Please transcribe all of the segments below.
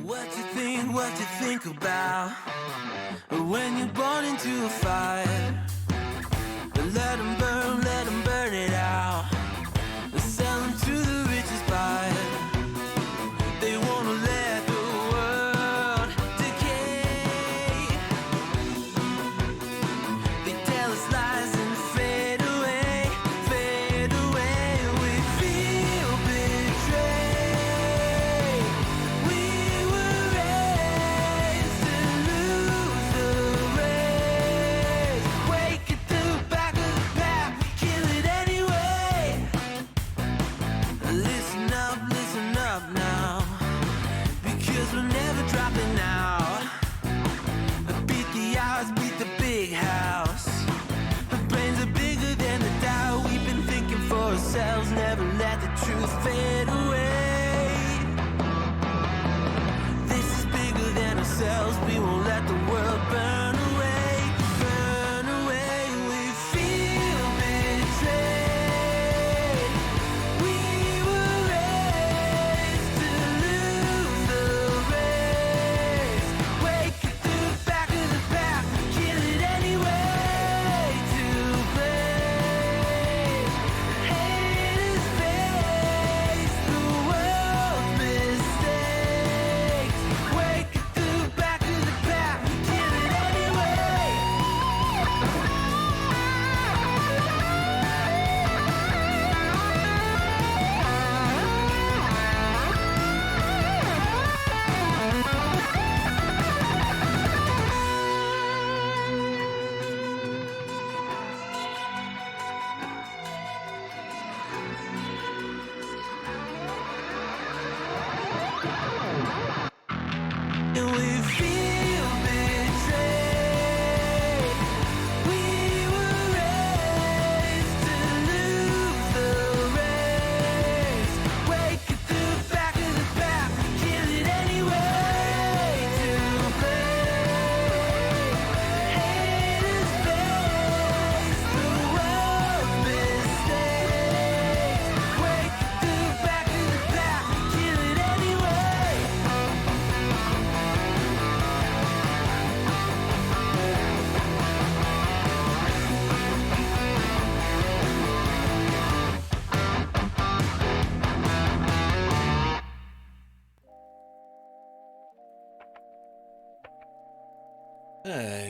What you think about when you're born into a fire? Let them burn it out. Sell them to the richest buyer. They wanna let the world decay. They tell us lies and fade away, fade away. We feel betrayed. We were raised to lose the race. Wake at the back of the pack, kill it anyway. Listen up now, because we're never dropping out. Beat the odds, beat the big house. Our brains are bigger than the doubt. We've been thinking for ourselves, never let the truth fade away. This is bigger than ourselves, we won't let the world burn away, burn away. We feel betrayed. We were raised to lose the race. Wake at the back of the pack, kill it anyway. To blame, haters face the world's mistakes. Wake at the back of the pack, kill it anyway. And we feel betrayed. We were raised to lose the race. Wake at the back of the pack, kill it anyway. To blame, haters face the world's mistakes. Wake at the back of the pack, kill it anyway.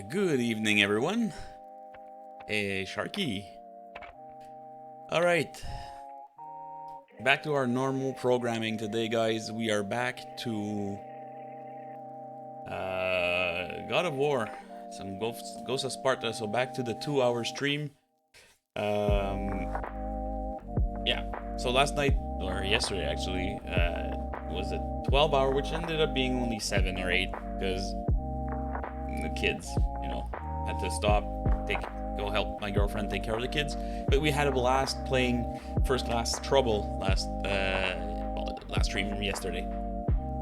Good evening, everyone. Hey, Sharky. Alright. Back to our normal programming today, guys. We are back to God of War. Some Ghosts of Sparta. So back to the 2-hour stream. Yeah. So last night, or yesterday actually, was a 12-hour, which ended up being only 7 or 8, because the kids, had to stop, go help my girlfriend take care of the kids. But we had a blast playing First Class Trouble last stream yesterday.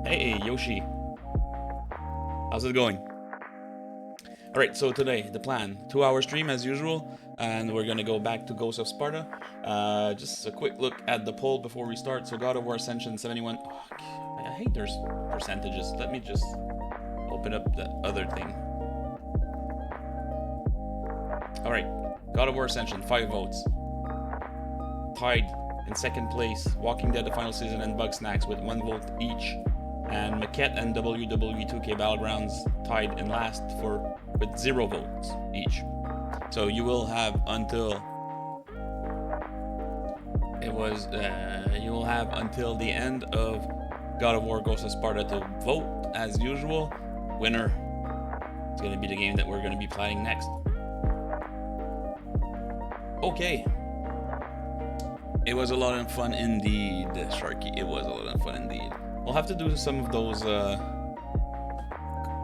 Hey, Yoshi. How's it going? Alright, so today, the plan. 2-hour stream as usual, and we're gonna go back to Ghosts of Sparta. Just a quick look at the poll before we start. So God of War Ascension 71. Oh, I hate there's percentages. Let me just open up the other thing. Alright, God of War Ascension, 5 votes. Tied in second place, Walking Dead The Final Season and Bug Snacks with 1 vote each. And Maquette and WWE2K Battlegrounds tied in last with 0 votes each. So you will have until the end of God of War Ghosts of Sparta to vote as usual. Winner is going to be the game that we're going to be playing next. Okay. It was a lot of fun indeed, Sharky. It was a lot of fun indeed. We'll have to do some of those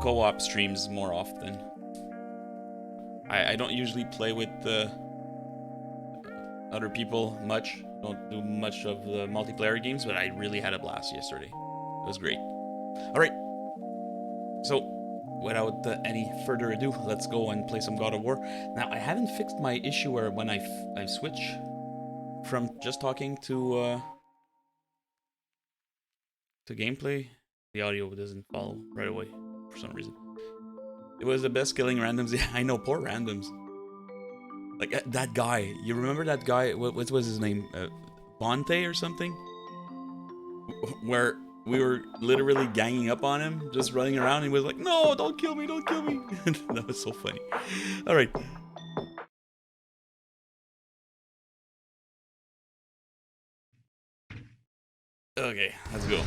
co-op streams more often. I don't usually play with other people much. Don't do much of the multiplayer games, but I really had a blast yesterday. It was great. Alright. So, without any further ado, let's go and play some God of War. Now, I haven't fixed my issue where when I switch from just talking to gameplay, the audio doesn't follow right away for some reason. It was the best killing randoms. Yeah, I know, poor randoms. Like that guy. You remember that guy? What was his name? Bonte or something? Where we were literally ganging up on him, just running around. And he was like, "No, don't kill me! Don't kill me!" That was so funny. All right. Okay, let's go.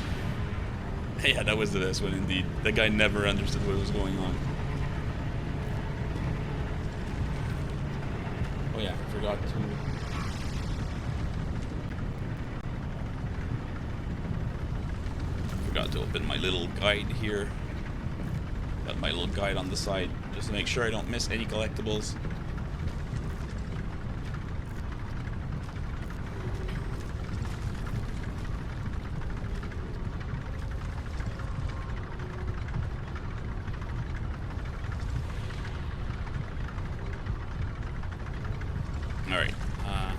Yeah, that was the best one indeed. That guy never understood what was going on. Oh yeah, I forgot to... Forgot to open my little guide here. Got my little guide on the side, just to make sure I don't miss any collectibles. Alright. I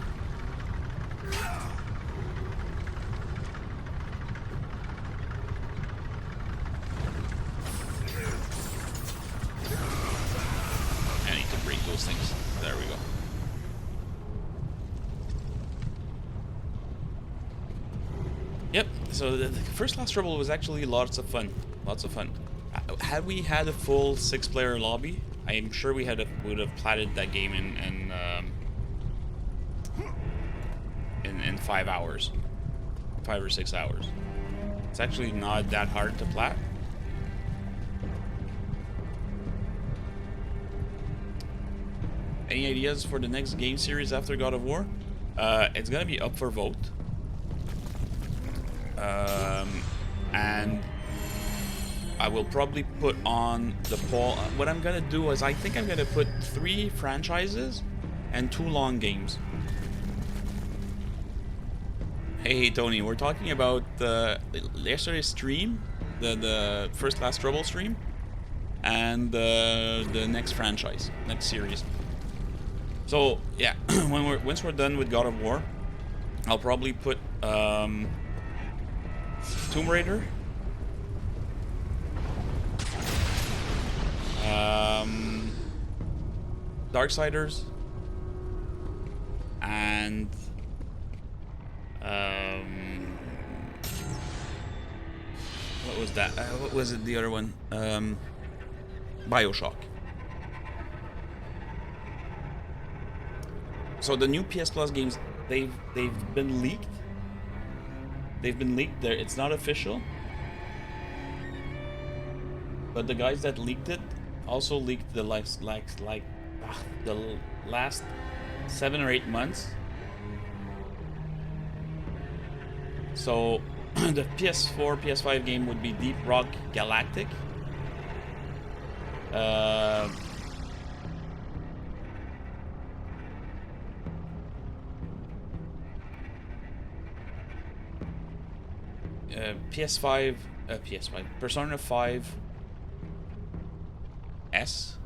need to break those things. There we go. Yep, so the first Last Trouble was actually lots of fun. Lots of fun. Had we had a full 6-player lobby, I'm sure we would have platted that game in 5 hours. 5 or 6 hours. It's actually not that hard to plat. Any ideas for the next game series after God of War? It's gonna be up for vote. And I will probably put on the poll. What I'm gonna do is I think I'm gonna put 3 franchises and 2 long games. Hey Tony, we're talking about yesterday's stream, the first Last Trouble stream, and the next franchise, next series. So yeah, once we're done with God of War, I'll probably put Tomb Raider, Darksiders, and what was that? What was it? The other one? BioShock. So the new PS Plus games, they've been leaked. They've been leaked. There, it's not official. But the guys that leaked it also leaked the the last 7 or 8 months. So the PS4, PS5 game would be Deep Rock Galactic. PS5, Persona 5 S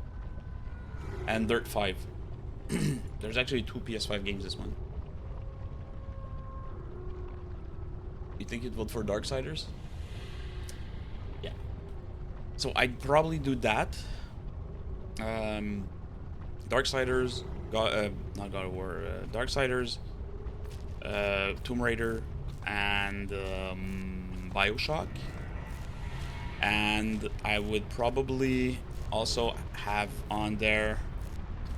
and Dirt 5. There's actually 2 PS5 games this month. You think you'd vote for Darksiders? Yeah. So I'd probably do that. Darksiders, not God of War, Darksiders, Tomb Raider, and BioShock. And I would probably also have on there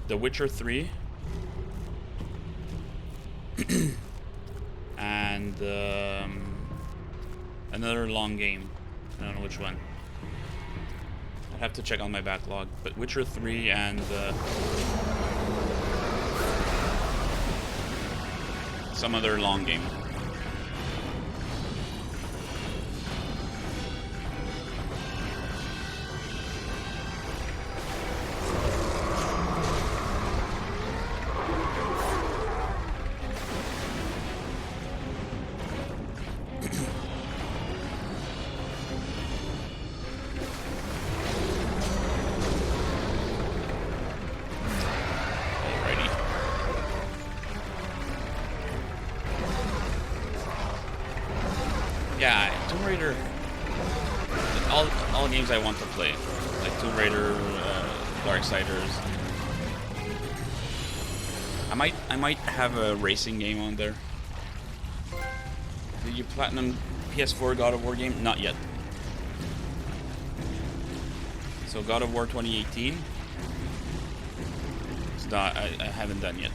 The Witcher 3 and another long game. I don't know which one. I'd have to check on my backlog, but Witcher 3 and some other long game. Yeah, Tomb Raider. all games I want to play, like Tomb Raider, Darksiders. I might have a racing game on there. Did you platinum PS4 God of War game? Not yet. So God of War 2018. It's not. I haven't done yet.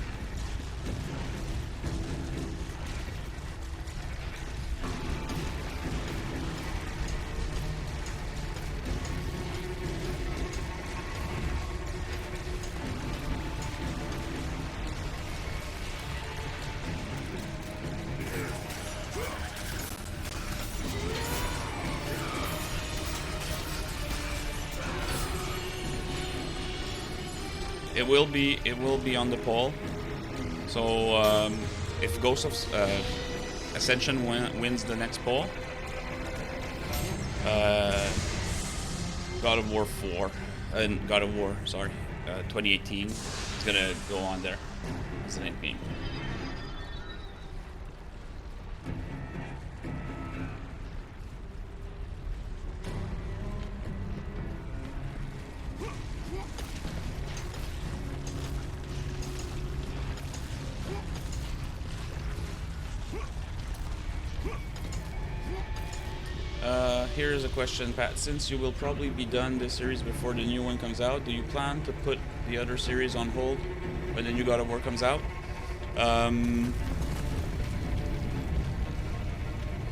It will be on the poll. So if Ghost of Ascension wins the next poll, God of War 4 and God of War, sorry, 2018 is gonna go on there as an end game. Here's a question, Pat. Since you will probably be done this series before the new one comes out, do you plan to put the other series on hold when the new God of War comes out?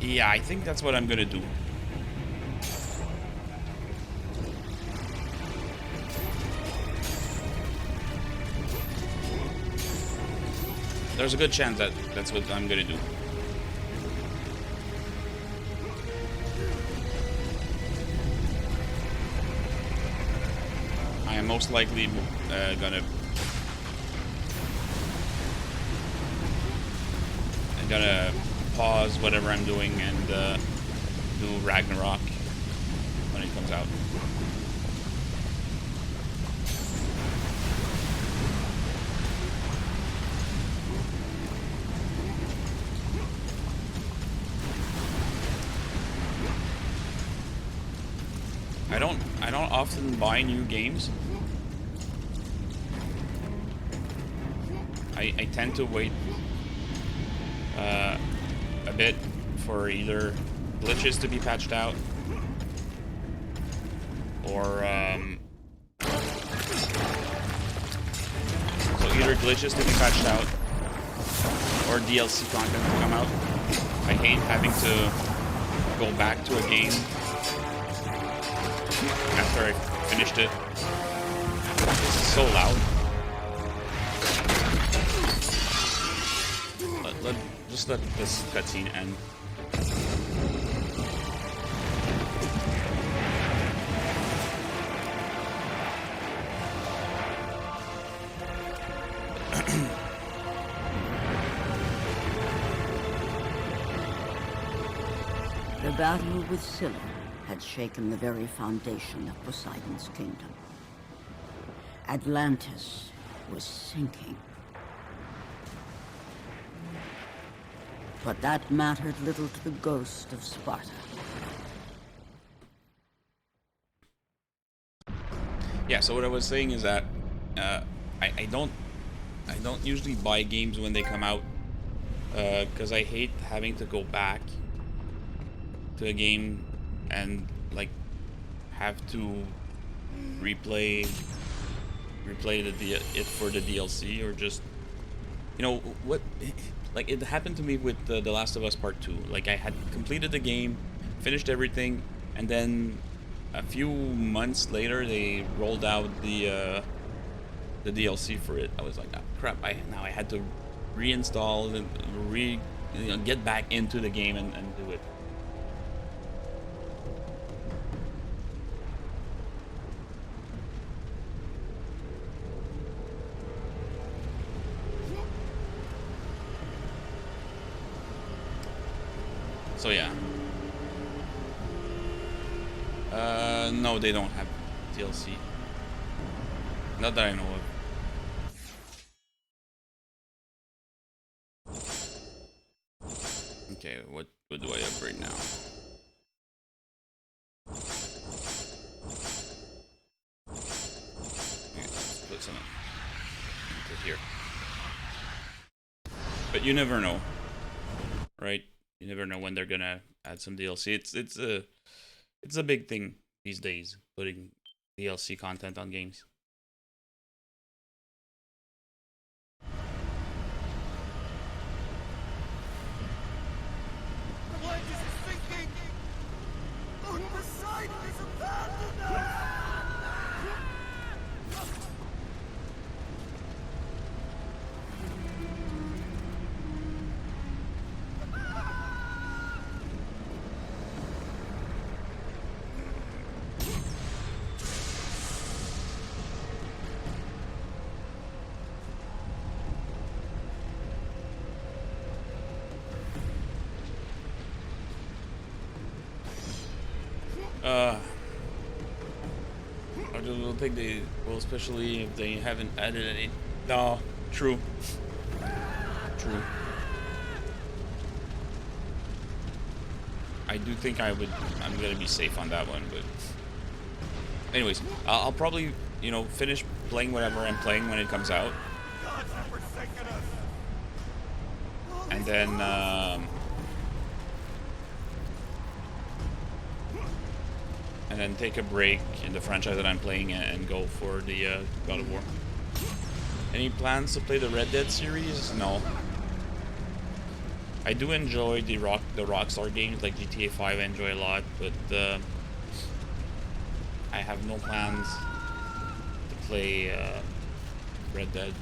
Yeah, I think that's what I'm gonna do. There's a good chance that that's what I'm gonna do. I am most likely gonna pause whatever I'm doing and do Ragnarok when it comes out. I don't often buy new games. I tend to wait a bit for either glitches to be patched out or so either glitches to be patched out or DLC content to come out. I hate having to go back to a game after I finished it. It's so loud. Just let this cutscene end. The battle with Scylla had shaken the very foundation of Poseidon's kingdom. Atlantis was sinking. But that mattered little to the ghost of Sparta. Yeah, so what I was saying is that I don't usually buy games when they come out because I hate having to go back to a game and like have to replay it for the DLC or just what. Like, it happened to me with The Last of Us Part 2. Like, I had completed the game, finished everything, and then a few months later, they rolled out the DLC for it. I was like, oh, crap, now I had to reinstall and get back into the game and do it. So yeah. No, they don't have DLC. Not that I know of. Okay, what do I upgrade now? But you never know, right? You never know when they're gonna add some DLC. It's a big thing these days, putting DLC content on games. I don't think they will, especially if they haven't added any. No, true. True. I do think I'm gonna be safe on that one, but anyways, I'll probably, you know, finish playing whatever I'm playing when it comes out, and then take a break in the franchise that I'm playing and go for the God of War. Any plans to play the Red Dead series? No. I do enjoy the Rockstar games like GTA 5. I enjoy a lot, but I have no plans to play Red Dead.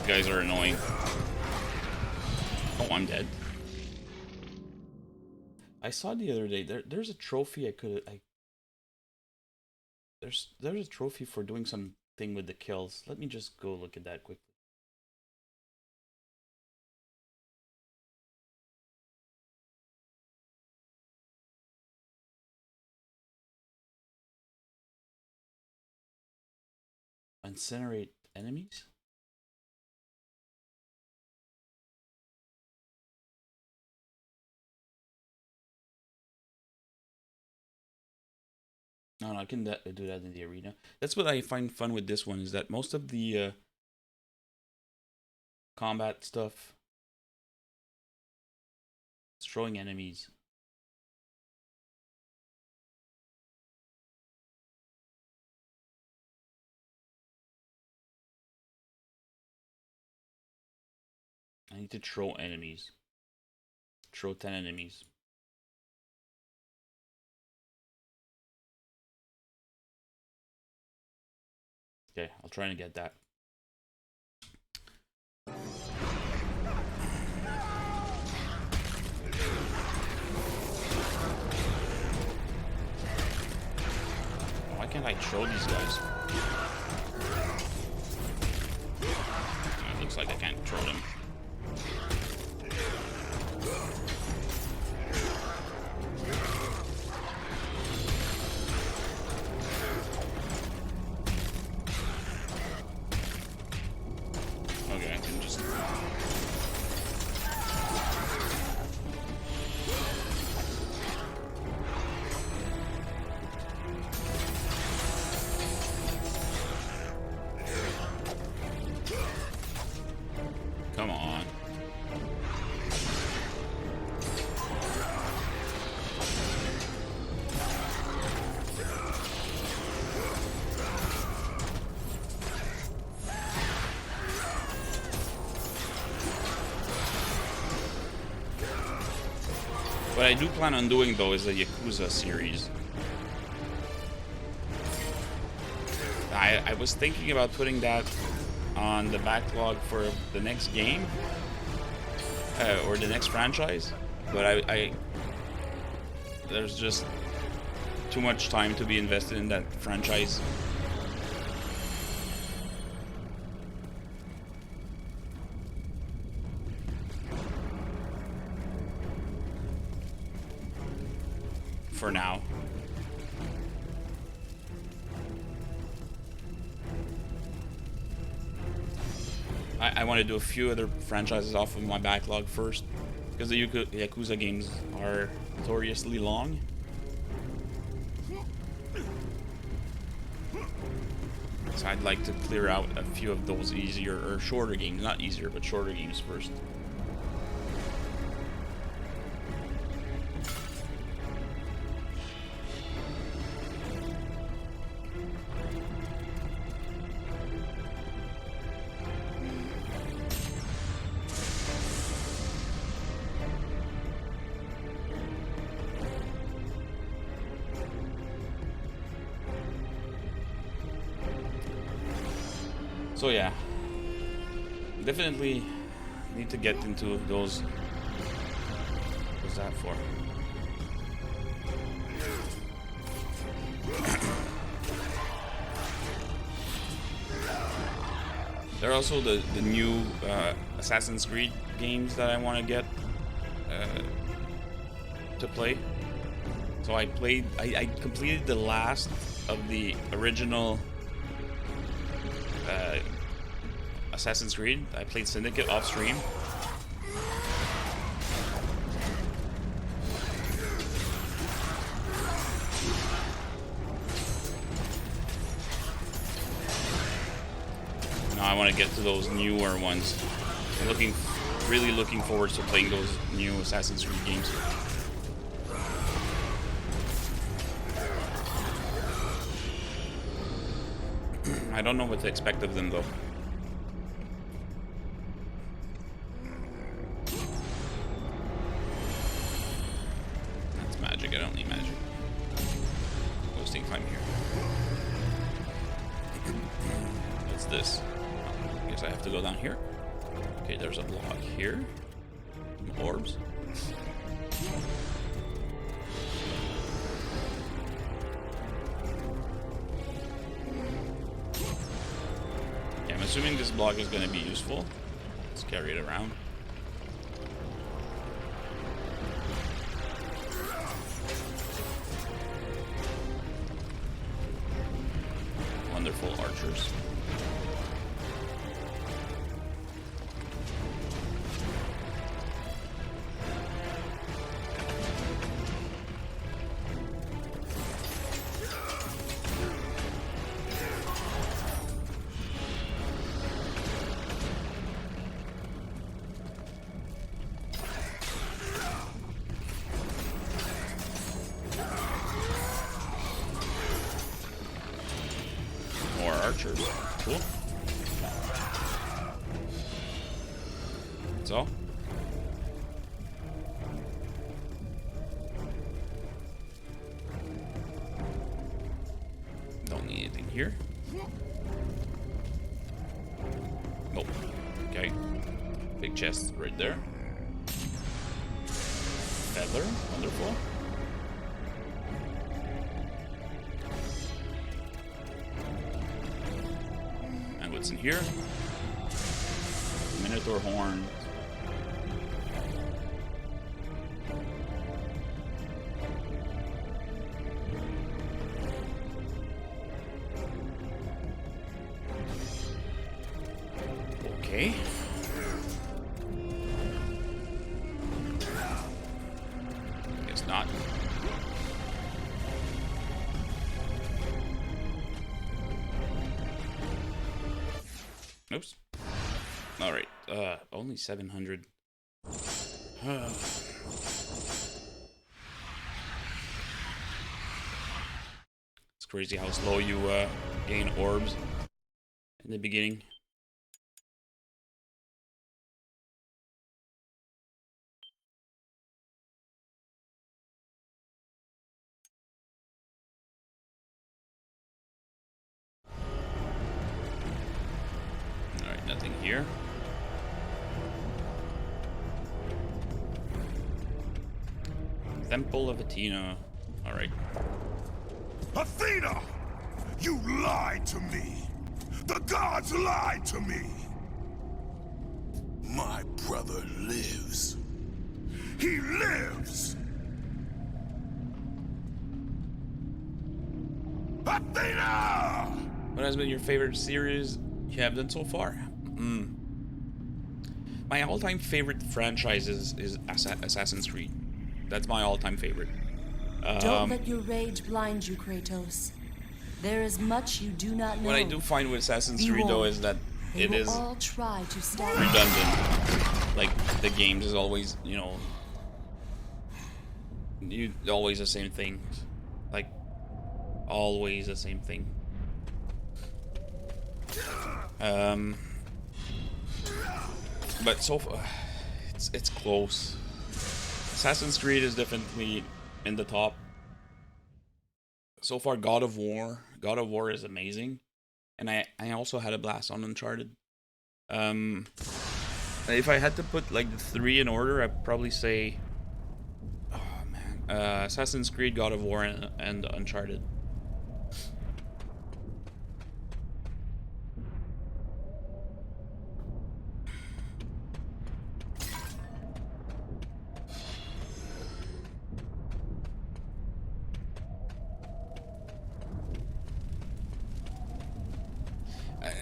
Guys are annoying. Oh, I'm dead. I saw the other day there's a trophy there's a trophy for doing something with the kills. Let me just go look at that quickly. Incinerate enemies? No, I can do that in the arena. That's what I find fun with this one, is that most of the combat stuff, destroying enemies. I need to throw enemies. Throw 10 enemies. Okay, I'll try and get that. Why can't I throw these guys? It looks like I can't throw them. Okay, I can just... Come on. I do plan on doing, though, is the Yakuza series. I was thinking about putting that on the backlog for the next game. Or the next franchise. But I there's just too much time to be invested in that franchise. For now. I want to do a few other franchises off of my backlog first, because the Yakuza games are notoriously long. So I'd like to clear out a few of those easier or shorter games. Not easier, but shorter games first. So yeah, definitely need to get into those. What's that for? There are also the new Assassin's Creed games that I want to get to play. So I completed the last of the original Assassin's Creed. I played Syndicate off stream. Now I want to get to those newer ones. I'm really looking forward to playing those new Assassin's Creed games. I don't know what to expect of them, though. That's magic. I don't need magic. Wasting time here. What's this? I guess I have to go down here. Okay, there's a block here. Some orbs. I'm assuming this block is going to be useful. Let's carry it around. Wonderful archers. Archers. Cool. That's all. Don't need anything here. Nope. Okay. Big chest right there. Feather. Wonderful. What's in here? Minotaur horn. Okay. Guess not. Oops. All right. Only 700. It's crazy how slow you gain orbs in the beginning. here. Temple of Athena. Alright. Athena! You lied to me! The gods lied to me! My brother lives. He lives! Athena! What has been your favorite series you have done so far? My all-time favorite franchise is Assassin's Creed. That's my all-time favorite. Don't let your rage blind you, Kratos. There is much you do not know. What I do find with Assassin's Creed, though, is that They it will is all try to stop redundant. Like, the games is always, you know, always the same thing. Like, always the same thing. But so far, it's close. Assassin's Creed is definitely in the top. So far, God of War. God of War is amazing. And I also had a blast on Uncharted. If I had to put like the 3 in order, I'd probably say, oh man, Assassin's Creed, God of War, and Uncharted.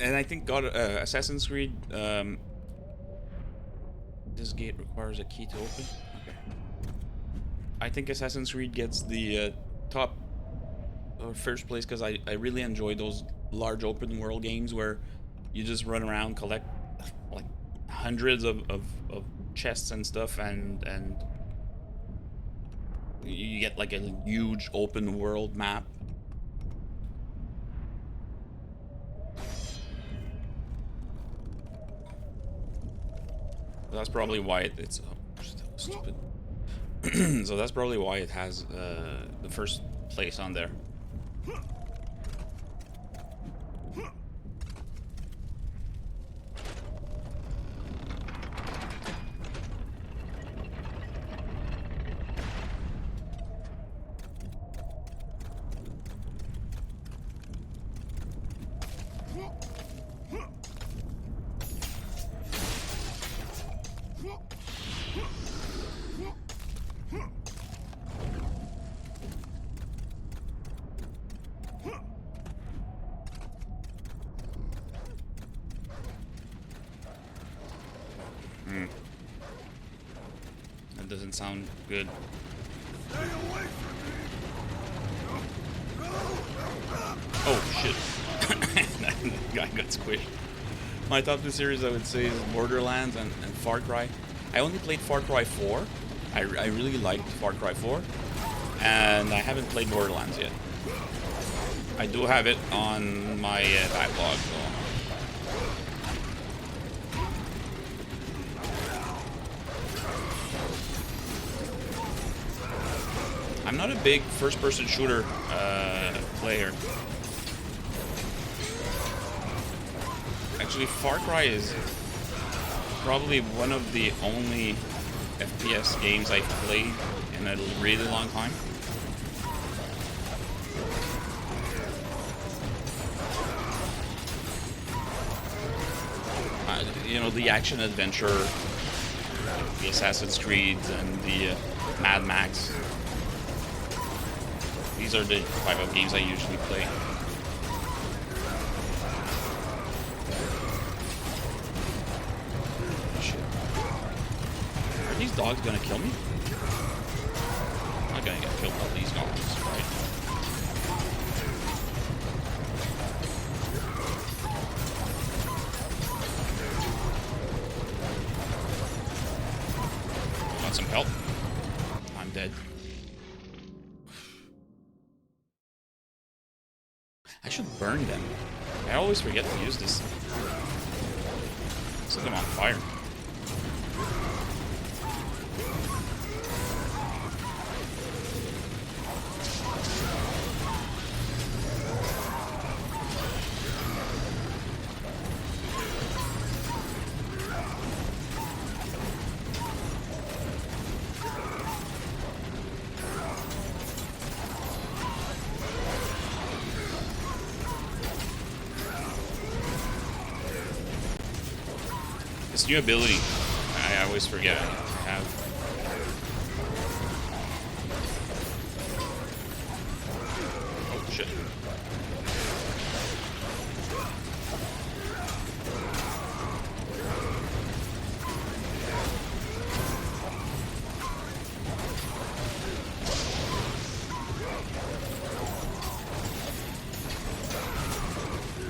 And I think Assassin's Creed, this gate requires a key to open. Okay. I think Assassin's Creed gets the top or first place because I really enjoy those large open world games where you just run around, collect like hundreds of chests and stuff, and you get like a huge open world map. That's probably why it's stupid. So that's probably why it has the first place on there. That doesn't sound good. Oh shit. That guy got squished. My top 2 series I would say is Borderlands and Far Cry. I only played Far Cry 4. I really liked Far Cry 4. And I haven't played Borderlands yet. I do have it on my backlog though. I'm not a big first-person shooter player. Actually, Far Cry is probably one of the only FPS games I've played in a really long time. You know, the action-adventure, the Assassin's Creed, and the Mad Max. These are the type of games I usually play. Shit. Are these dogs gonna kill me? I'm not gonna get killed by these dogs, right? Want some help? I'm dead. I should burn them. I always forget to use this. Set them on fire. This new ability, I always forget I have. Oh shit.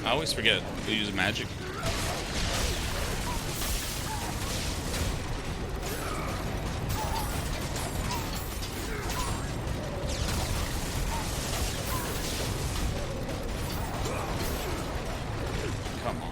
I always forget to use magic. Come on.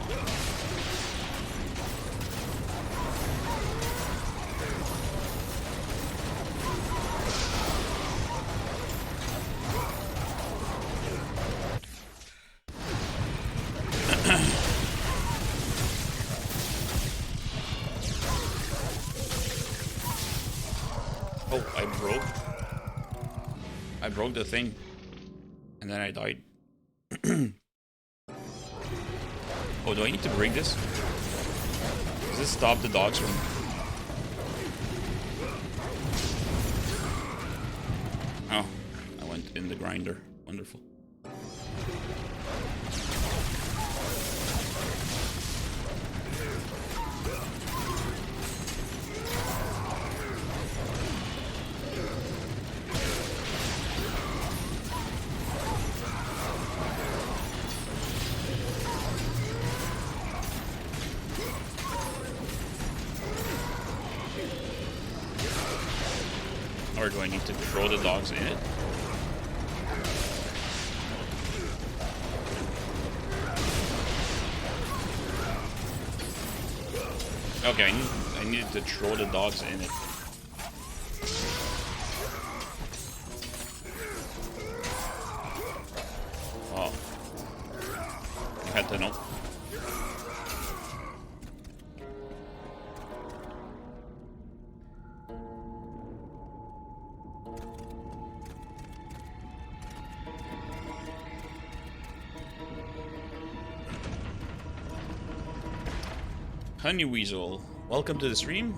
Oh, I broke the thing. And then I died. Oh, do I need to break this? Does this stop the dogs from... Oh, I went in the grinder. Wonderful. Or do I need to throw the dogs in it? Okay, I needed to throw the dogs in it. Oh. I had to know. Honey Weasel, welcome to the stream.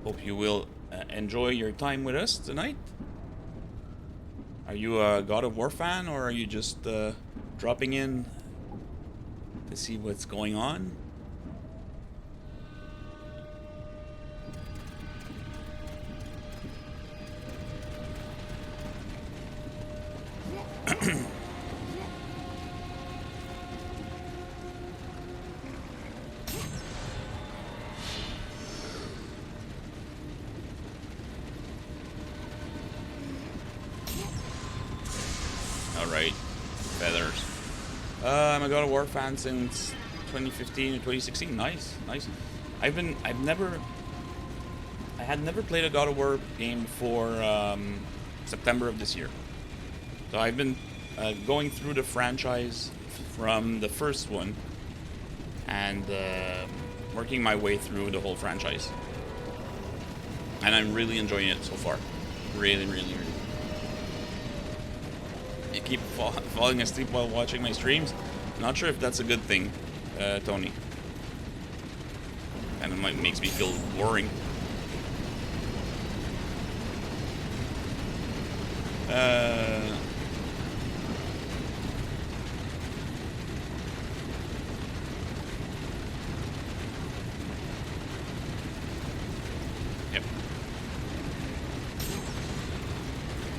Hope you will enjoy your time with us tonight. Are you a God of War fan, or are you just dropping in to see what's going on? Alright, feathers. I'm a God of War fan since 2015 or 2016. Nice, nice. I had never played a God of War game before September of this year. So I've been going through the franchise from the first one and working my way through the whole franchise. And I'm really enjoying it so far. Really, really, really. I keep falling asleep while watching my streams. Not sure if that's a good thing, Tony. And it makes me feel boring. Yep.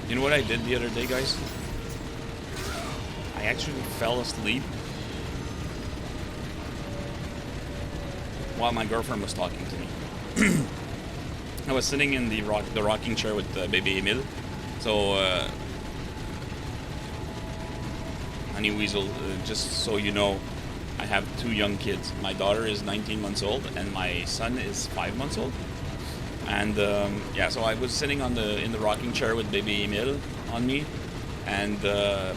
You know what I did the other day, guys? I actually fell asleep while my girlfriend was talking to me. I was sitting in the rocking chair with baby Emil. So, Honey Weasel, just so you know, I have 2 young kids. My daughter is 19 months old, and my son is 5 months old. And yeah, so I was sitting in the rocking chair with baby Emil on me, and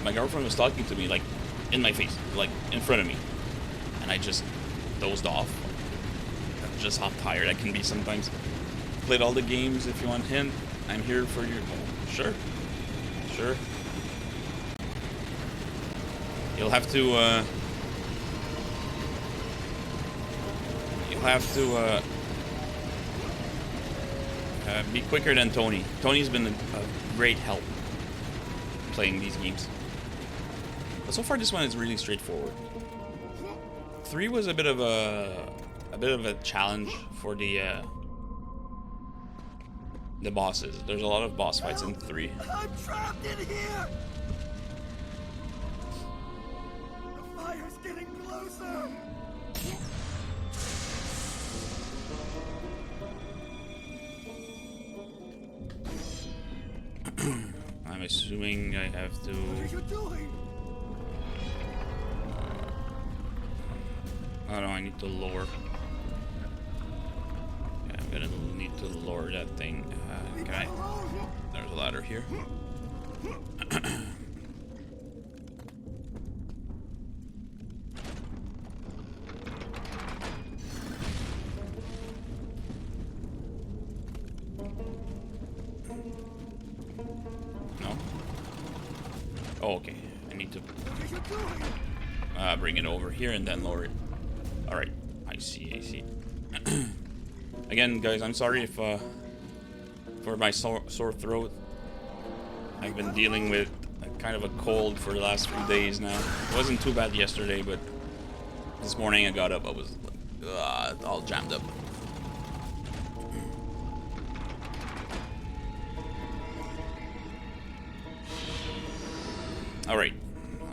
my girlfriend was talking to me, like, in my face, like, in front of me. And I just dozed off. That's just how tired I can be sometimes. Played all the games. If you want hint, I'm here for your... Sure. Sure. You'll have to, be quicker than Tony. Tony's been a great help playing these games. But so far, this one is really straightforward. 3 was a bit of a challenge for the bosses. There's a lot of boss fights in 3. I'm trapped in here! The fire's getting closer! I'm assuming I have to. What are you doing? Oh no, I need to lower. Yeah, I'm gonna need to lower that thing. Can I? There's a ladder here. No? Oh, okay. I need to bring it over here and then lower it. Alright. I see. Again, guys, I'm sorry if for my sore throat. I've been dealing with kind of a cold for the last few days now. It wasn't too bad yesterday, but this morning I got up, I was all jammed up. Alright,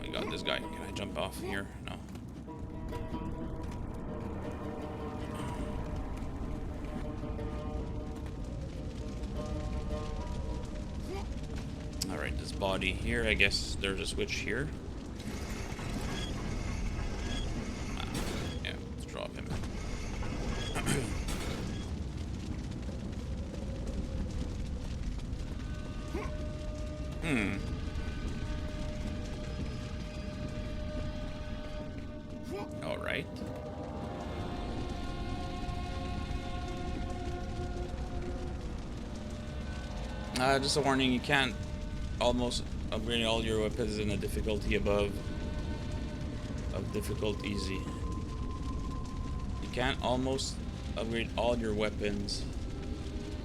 I got this guy. Can I jump off here? No. Alright, this body here, I guess there's a switch here. Yeah, let's drop him. Alright. Just a warning, you can't almost upgrade all your weapons in a difficulty above of difficult easy. You can't almost upgrade all your weapons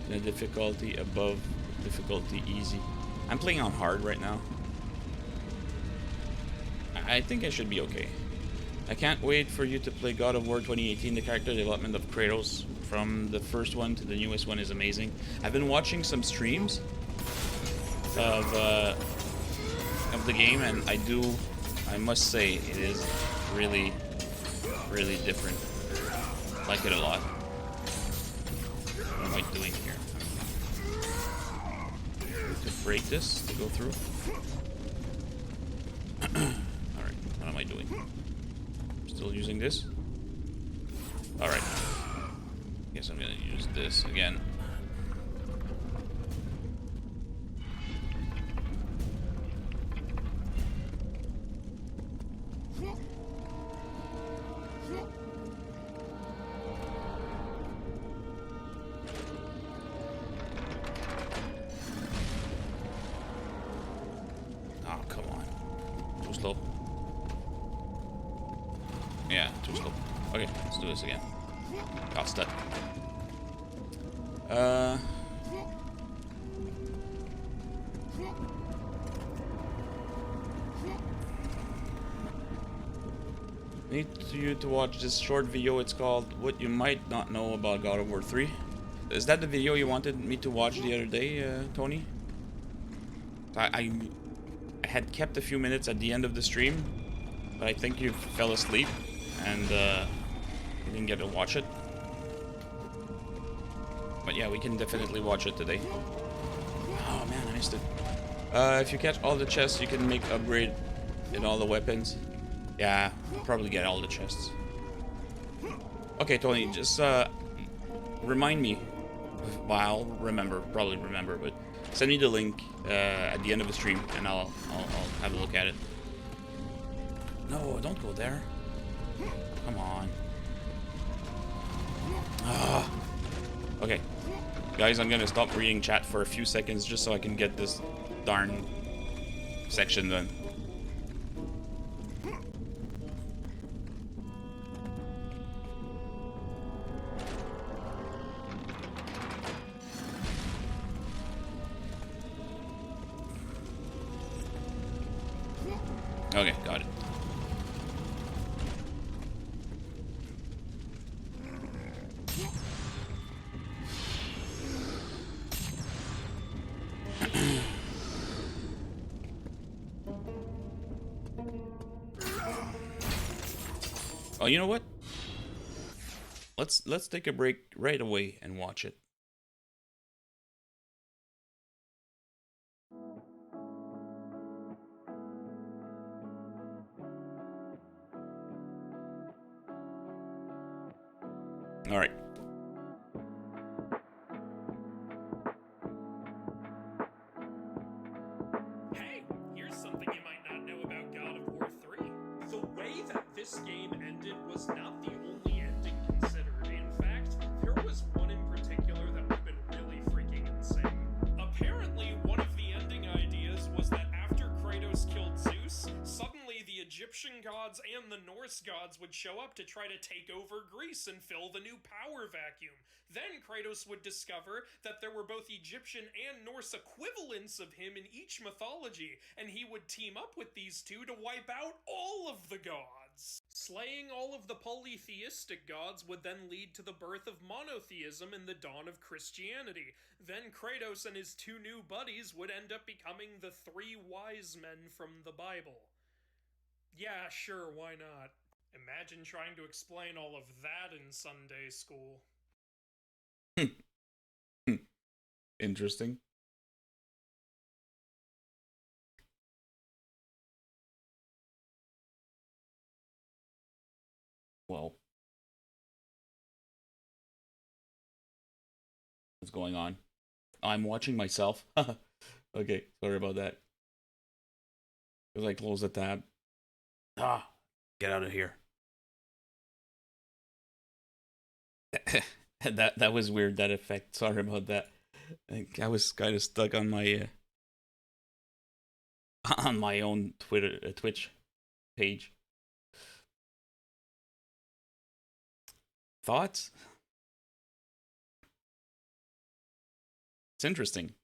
in a difficulty above difficulty easy. I'm playing on hard right now. I think I should be okay. I can't wait for you to play God of War 2018. The character development of Kratos from the first one to the newest one is amazing. I've been watching some streams of the game, and I must say it is really different. I like it a lot. What am I doing here? To break this to go through. Alright, what am I doing? Still using this? Alright. Guess I'm gonna use this again. Oh, come on. Too slow. Yeah, too slow. Okay, let's do this again. Got stuck. Need you to watch this short video. It's called What You Might Not Know About God of War 3. Is that the video you wanted me to watch the other day, Tony? I had kept a few minutes at the end of the stream, but I think you fell asleep and you didn't get to watch it. But yeah, we can definitely watch it today. Oh man, I missed it. If you catch all the chests, you can make upgrade in all the weapons. Yeah, probably get all the chests. Okay, Tony, just remind me. Well, I'll remember, probably remember, but send me the link at the end of the stream, and I'll have a look at it. No, don't go there. Come on. Okay, guys, I'm gonna stop reading chat for a few seconds just so I can get this darn section then. Okay, got it. Oh, you know what? Let's take a break right away and watch it. All right. Hey, here's something you might not know about God of War 3. The way that this game ended was not the only ending considered. In fact, there was one in particular that would have been really freaking insane. Apparently, one of the ending ideas was that after Kratos killed Zeus, suddenly the Egyptian gods and the Norse gods would show up to try to take over Greece and fill the new power vacuum. Then Kratos would discover that there were both Egyptian and Norse equivalents of him in each mythology, and he would team up with these two to wipe out all of the gods. Slaying all of the polytheistic gods would then lead to the birth of monotheism and the dawn of Christianity. Then Kratos and his two new buddies would end up becoming the three wise men from the Bible. Yeah, sure, why not? Imagine trying to explain all of that in Sunday school. Interesting. Well, what's going on? I'm watching myself. Okay, sorry about that. Because I closed the tab. Ah, get out of here. That was weird, that effect. Sorry about that. I was kind of stuck on my own Twitch page. Thoughts? It's interesting.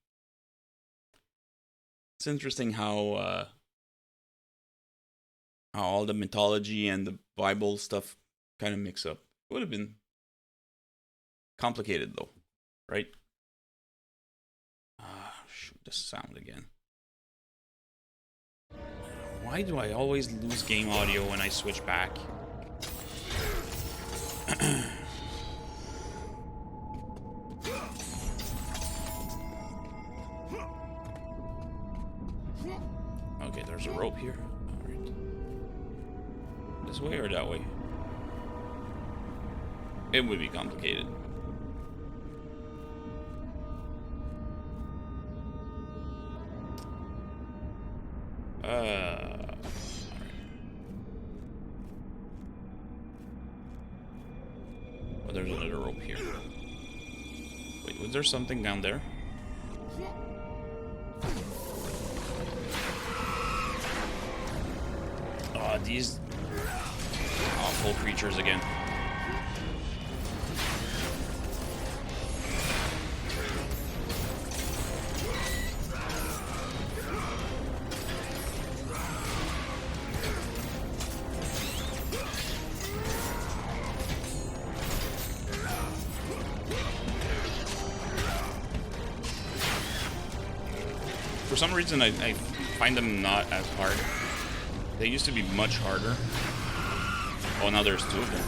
It's interesting how all the mythology and the Bible stuff kind of mix up. It would have been complicated though, right? Shoot, the sound again. Why do I always lose game audio when I switch back? Okay, there's a rope here. All right. This way or that way? It would be complicated. Oh, there's another rope here. Wait, was there something down there? Oh, these awful creatures again. For some reason, I find them not as hard. They used to be much harder. Oh, now there's two of them.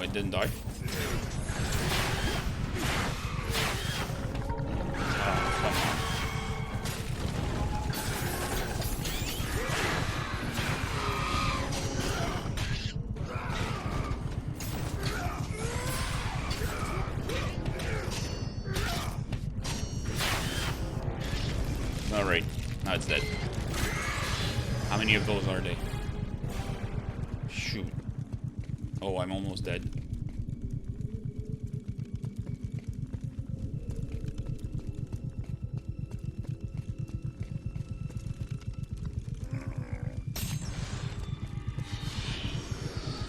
Oh, it didn't die. Oh, come on. Alright, now it's dead. How many of those are they? Shoot. Oh, I'm almost dead.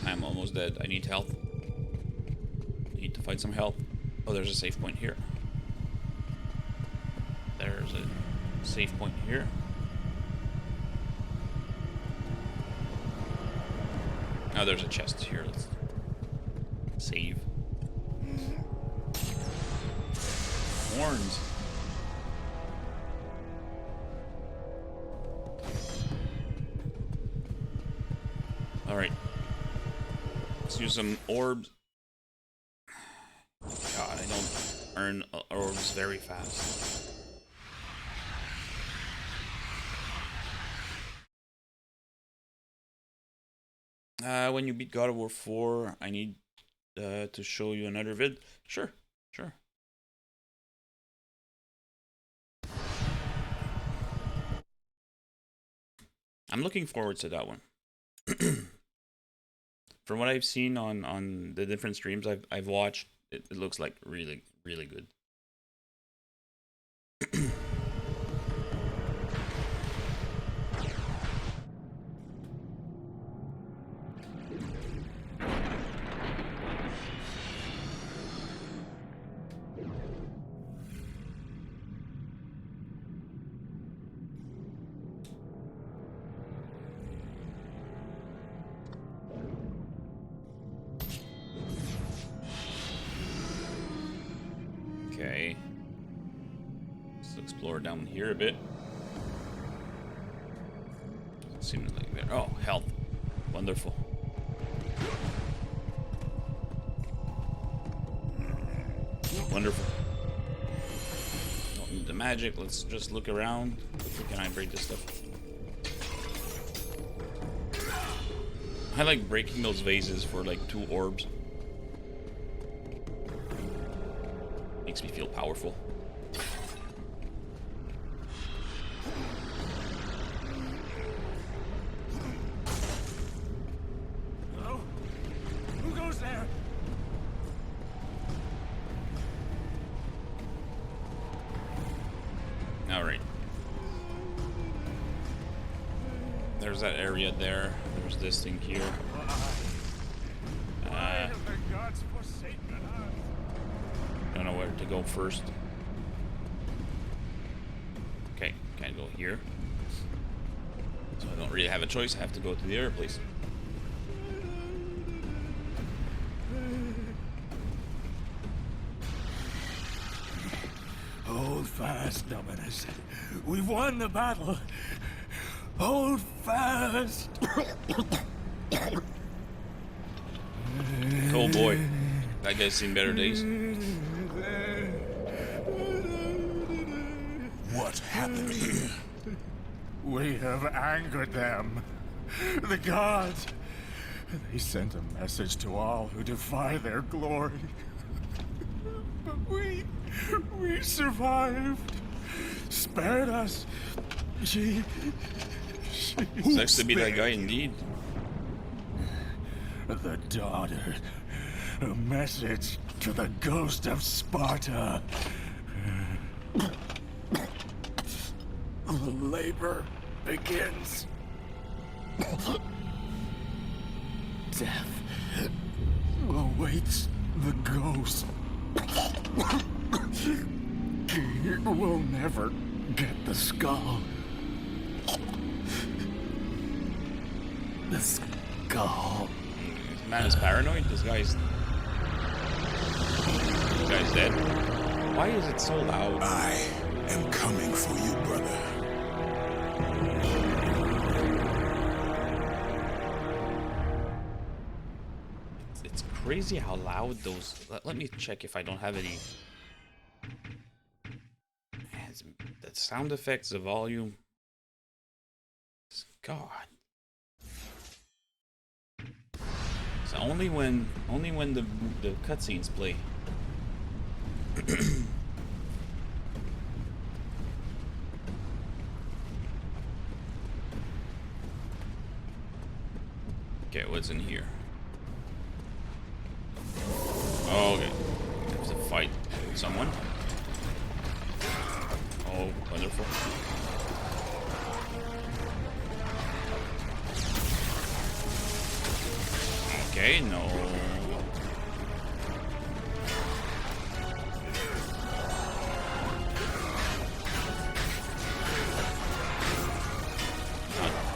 I'm almost dead. I need health. I need to find some health. Oh, there's a save point here. There's a save point here. Now there's a chest here. Let's save. Horns. Alright. Let's use some orbs. God, I don't earn orbs very fast. When you beat God of War 4, I need to show you another vid. Sure, sure. I'm looking forward to that one. From what I've seen on the different streams I've watched, it looks like really, really good. Okay. Let's explore down here a bit. Seems like there. Oh, health. Wonderful. Wonderful. Don't need the magic. Let's just look around. Can I break this stuff? I like breaking those vases for like 2 orbs. Makes me feel powerful. Hello? Who goes there? All right. There's that area there. There's this thing here. Why have the gods forsaken us? Don't know where to go first. Okay, can't go here. So I don't really have a choice. I have to go to the other place. Hold fast, Dominus. We've won the battle. Hold fast. Oh boy, that guy's seen better days. What happened here? We have angered them. The gods. They sent a message to all who defy their glory. But we survived. Spared us. She Sucks to be that guy indeed. The daughter. A message to the ghost of Sparta. The labor begins. Death awaits the ghost. He will never get the skull. The skull. This man is paranoid. This guy's dead. Why is it so loud? I am coming for you, brother. It's crazy how loud those... Let me check if I don't have any... Man, the sound effects, the volume... God. It's only when the cutscenes play. Okay, what's in here? Oh, okay. There's a fight with someone. Oh, wonderful. Okay, no.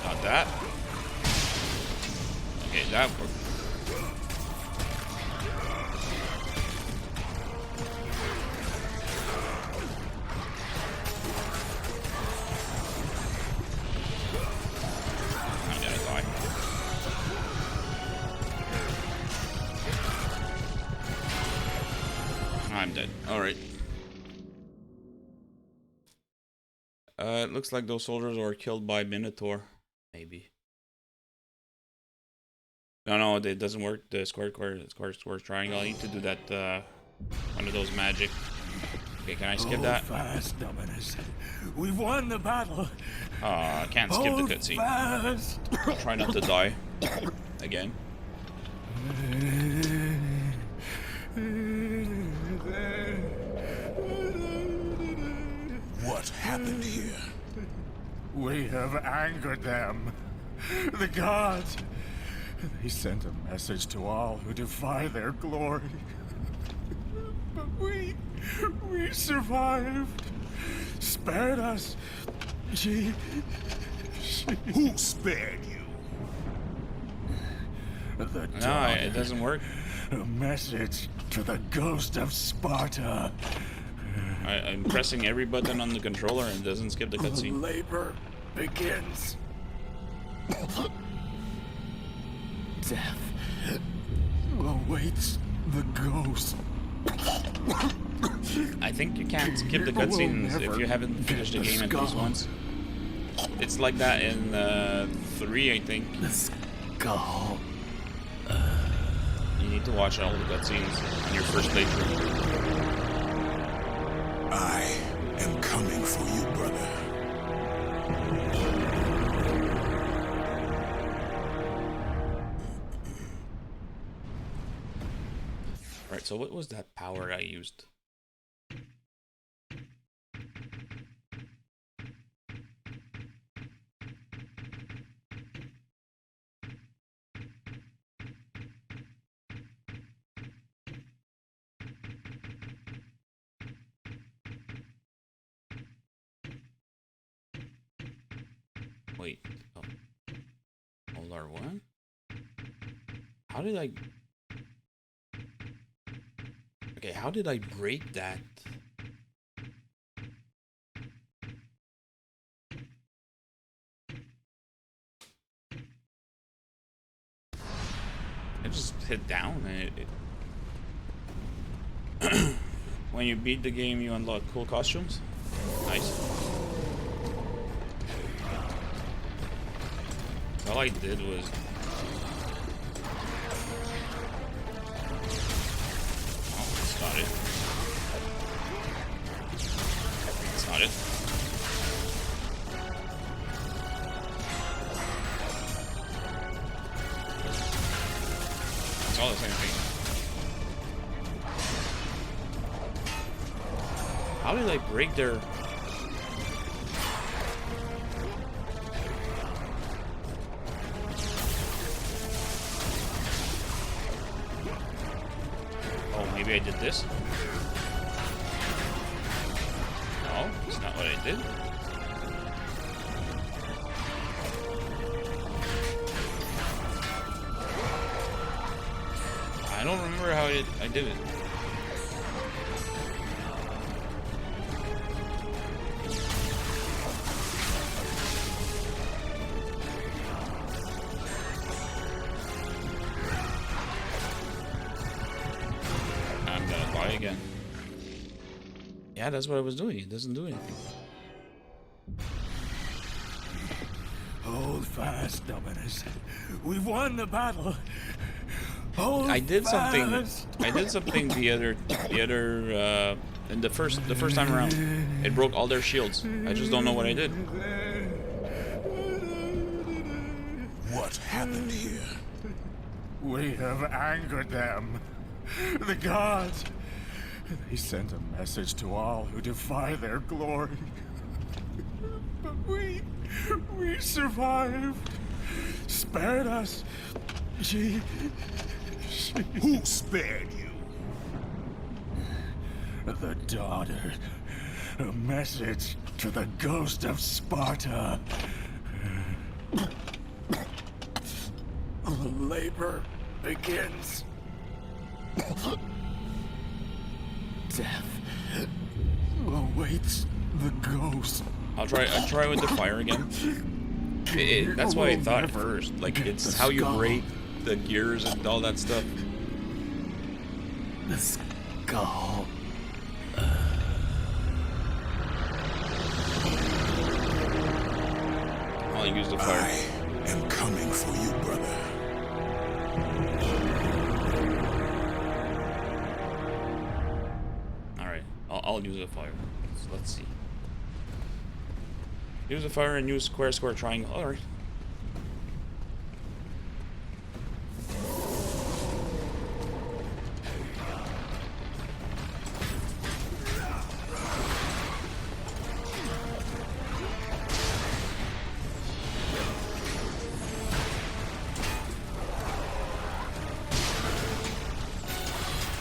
Not that. Okay, that worked. I'm gonna die. I'm dead. Alright. It looks like those soldiers were killed by Minotaur. Maybe. No, it doesn't work. The square triangle. I need to do that, one of those magic. Okay, can I skip that? Fast, Dominus. We've won the battle. I can't skip the cutscene. I'll try not to die. Again. What happened here? We have angered them. The gods. They sent a message to all who defy their glory. But we survived. Spared us. She... Who spared you? No, it doesn't work. A message to the ghost of Sparta. I'm pressing every button on the controller and it doesn't skip the cutscene. Labor begins. Death awaits the ghost. I think you can't skip the cutscenes if you haven't finished the game at least once. It's like that in 3, I think. The skull. You need to watch all the cutscenes on your first playthrough. I am coming for you, brother. Right, so what was that power I used? Wait, oh. Hold R1? How did I... Okay, how did I break that? I just hit down and it... When you beat the game, you unlock cool costumes. Nice. All I did was... Oh, that's not it. That's not it. It's all the same thing. How did I break their... Maybe I did this? No, it's not what I did. I don't remember how I did it. Try again. Yeah, that's what I was doing. It doesn't do anything. Hold fast, Dominus. We've won the battle. Hold I did something. fast. I did something the other and the first time around. It broke all their shields. I just don't know what I did. What happened here? We have angered them. The gods. They sent a message to all who defy their glory. But we survived. Spared us. She... Who spared you? The daughter. A message to the ghost of Sparta. The labor begins. Death awaits the ghost. I'll try with the fire again. That's what I thought at first. Like, it's how you break the gears and all that stuff. The skull. I'll use the fire. I am coming for you, brother. Alright, I'll use the fire. Let's see. Use the fire and use square, triangle. Alright.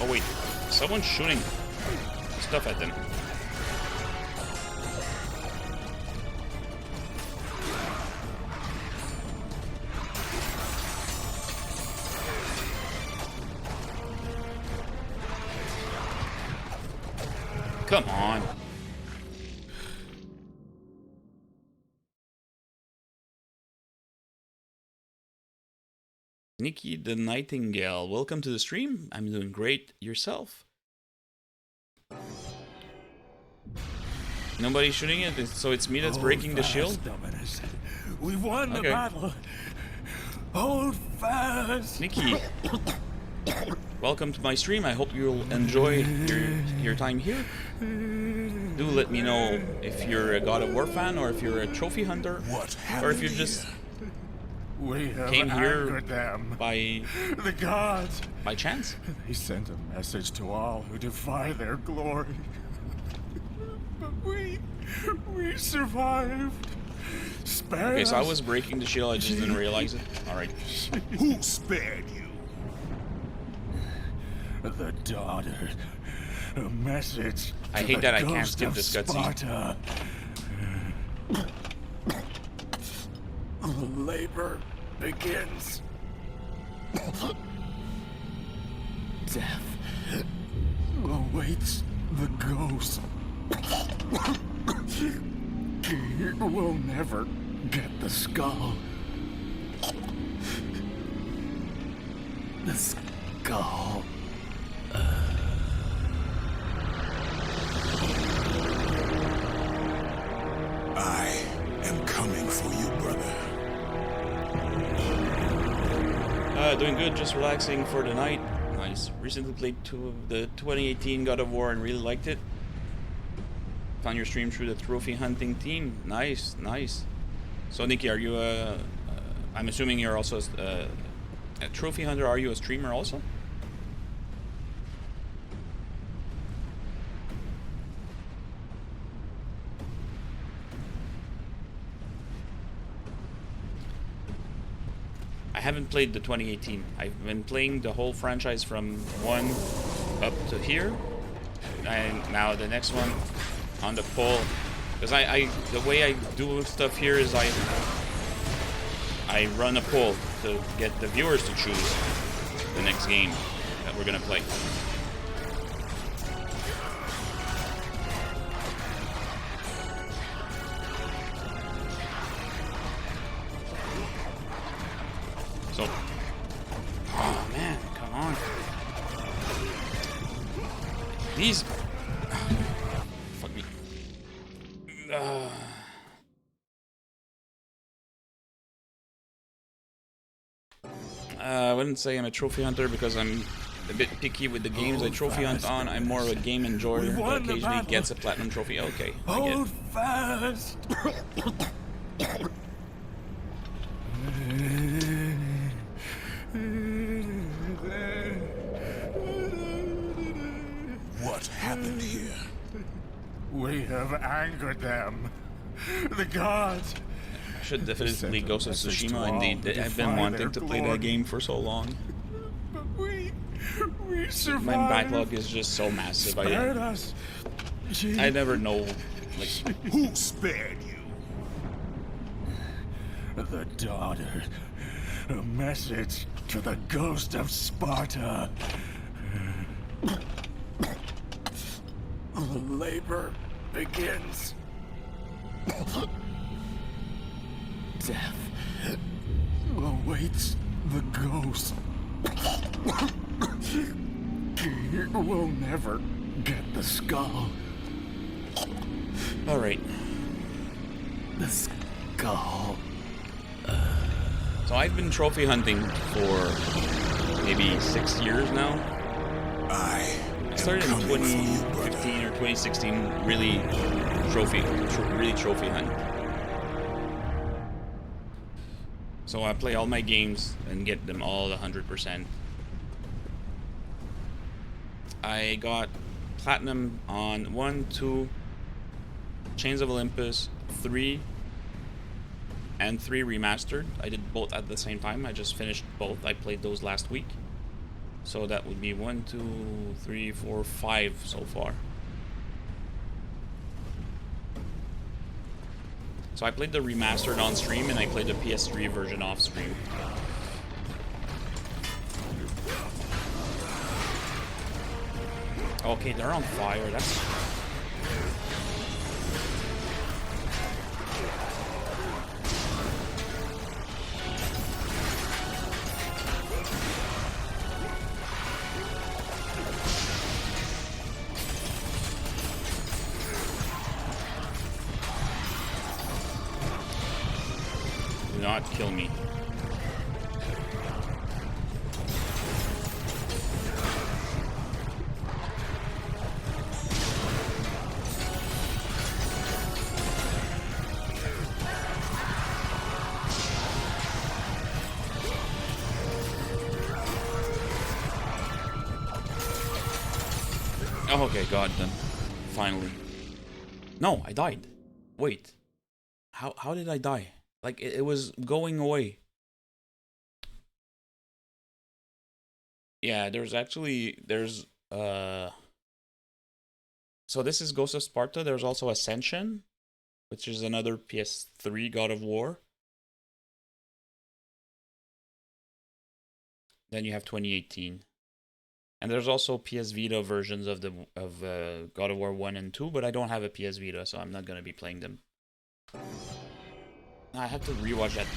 Oh wait, someone's shooting stuff at them. Come on. Nikki the Nightingale, welcome to the stream. I'm doing great. Yourself? Nobody shooting it, so it's me that's breaking the shield? Dominus. We won the Okay. battle. Hold fast. Nikki, welcome to my stream. I hope you'll enjoy your time here. Do let me know if you're a God of War fan, or if you're a trophy hunter, What or if happened you just We have came here angered them. by The gods. chance. They sent a message to all who defy their glory. But we survived. Spared Okay, so I us. was breaking the shield, I just didn't realize it. Alright. Who spared you? The daughter. A message. I to hate the that I can't ghost skip of this cutscene. Sparta. The labor begins. Death awaits the ghost. We'll never get the skull. The skull. I am coming for you, brother. Doing good, just relaxing for the night. Nice. Recently played the 2018 God of War and really liked it. Found your stream through the trophy hunting team. Nice, nice. So Nikki, are you I'm assuming you're also a trophy hunter. Are you a streamer also? I haven't played the 2018. I've been playing the whole franchise from 1 up to here, and now the next one on the poll. Because the way I do stuff here is I run a poll to get the viewers to choose the next game that we're gonna play. So, oh man, come on. These... Fuck me. I wouldn't say I'm a trophy hunter because I'm a bit picky with the games I trophy hunt on. I'm more of a game enjoyer that occasionally gets a platinum trophy. Okay, I get Hold it. fast. What happened here? We have angered them. The gods. I should definitely Sent a Ghost of message to Tsushima all indeed. who I've been defy wanting their to play glory. that game for so long. But we survived. My backlog is just so massive. Spared us. I never know. Like, Who spared you? The daughter. A message to the ghost of Sparta. The labor begins. Death awaits the ghost. We'll never get the skull. all right. The skull. So I've been trophy hunting for maybe 6 years now. I I started in am coming for you, 2015 brother. or 2016, really trophy hunt. So I play all my games and get them all 100%. I got platinum on 1, 2, Chains of Olympus, 3, and 3 remastered. I did both at the same time. I just finished both. I played those last week. So that would be 1, 2, 3, 4, 5 so far. So I played the remastered on stream and I played the PS3 version off stream. Okay, they're on fire. That's... Do not kill me. Oh, okay, got them. Finally. No, I died. Wait. How did I die? Like, it was going away. Yeah, there's so this is Ghost of Sparta. There's also Ascension, which is another PS3 God of War. Then you have 2018. And there's also PS Vita versions of God of War 1 and 2, but I don't have a PS Vita, so I'm not going to be playing them. I have to rewatch that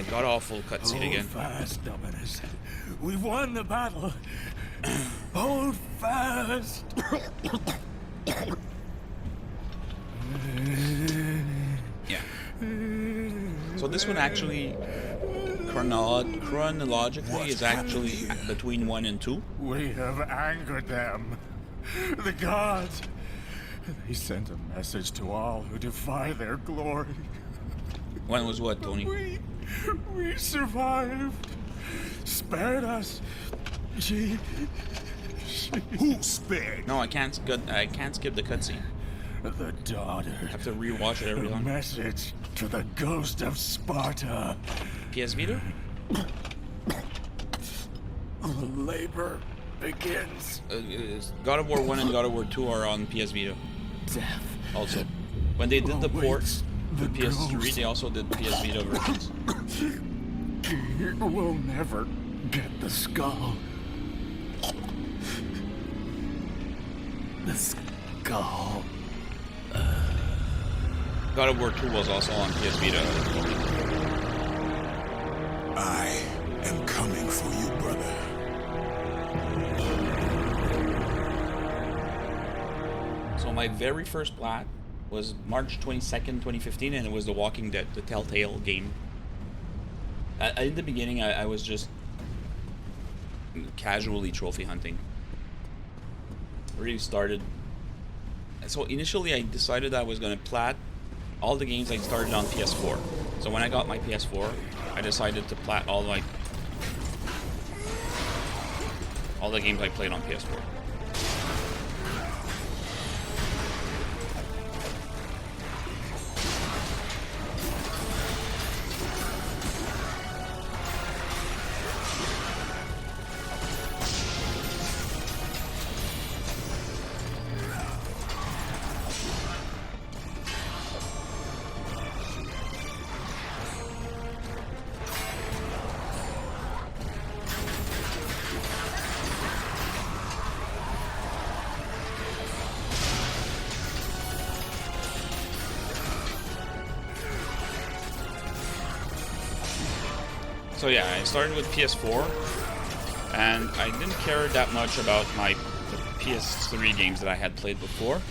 god-awful cutscene again. Hold fast, Dominus. We've won the battle. Hold fast. Yeah. So this one actually, chronologically, is actually between 1 and 2. We have angered them. The gods. They sent a message to all who defy their glory. One was what, Tony? We survived. Spared us. She. Who spared? No, I can't skip the cutscene. The daughter. I have to rewatch it every A time. message to the ghost of Sparta. PS Vita? Labor begins. God of War 1 and God of War 2 are on PS Vita. Death. Also, when they did the ports the to PS3, ghost. they also did PS Vita versions. We'll never get the skull. The skull. God of War 2 was also on PS Vita. I am coming for you, brother. So my very first plat was March 22nd, 2015, and it was The Walking Dead, the Telltale game. In the beginning, I was just casually trophy hunting. Really started. So initially, I decided I was gonna plat all the games I started on PS4. So when I got my PS4, I decided to plat all the games I played on PS4. So yeah, I started with PS4, and I didn't care that much about the PS3 games that I had played before.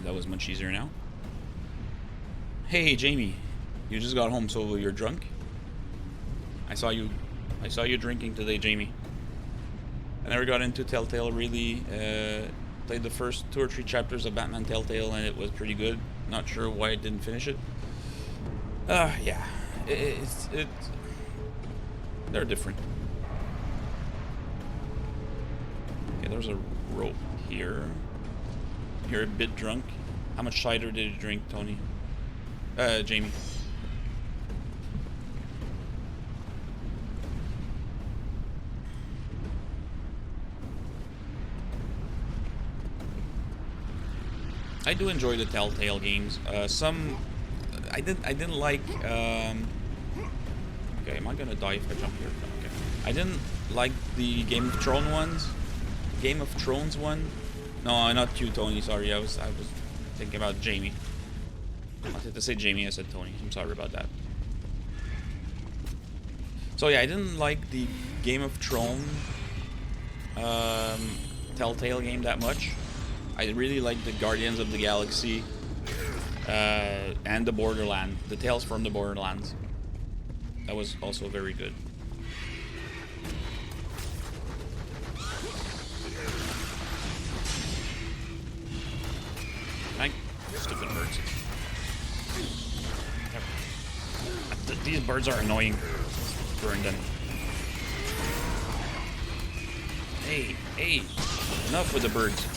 That was much easier now. Hey Jamie, you just got home, so you're drunk? I saw you drinking today, Jamie. I never got into Telltale really. Played the first 2 or 3 chapters of Batman Telltale, and it was pretty good. Not sure why I didn't finish it. Yeah. They're different. Okay, there's a rope here. You're a bit drunk. How much cider did you drink, Tony? Jamie. I do enjoy the Telltale games. Some I didn't like. Okay, am I gonna die if I jump here? Okay. I didn't like the Game of Thrones ones. Game of Thrones one. No, not you, Tony. Sorry, I was thinking about Jamie. I wanted to say Jamie. I said Tony. I'm sorry about that. So yeah, I didn't like the Game of Thrones Telltale game that much. I really liked the Guardians of the Galaxy. And the Borderlands, the Tales from the Borderlands. That was also very good. Stupid birds. These birds are annoying. Burn them. Hey, enough with the birds.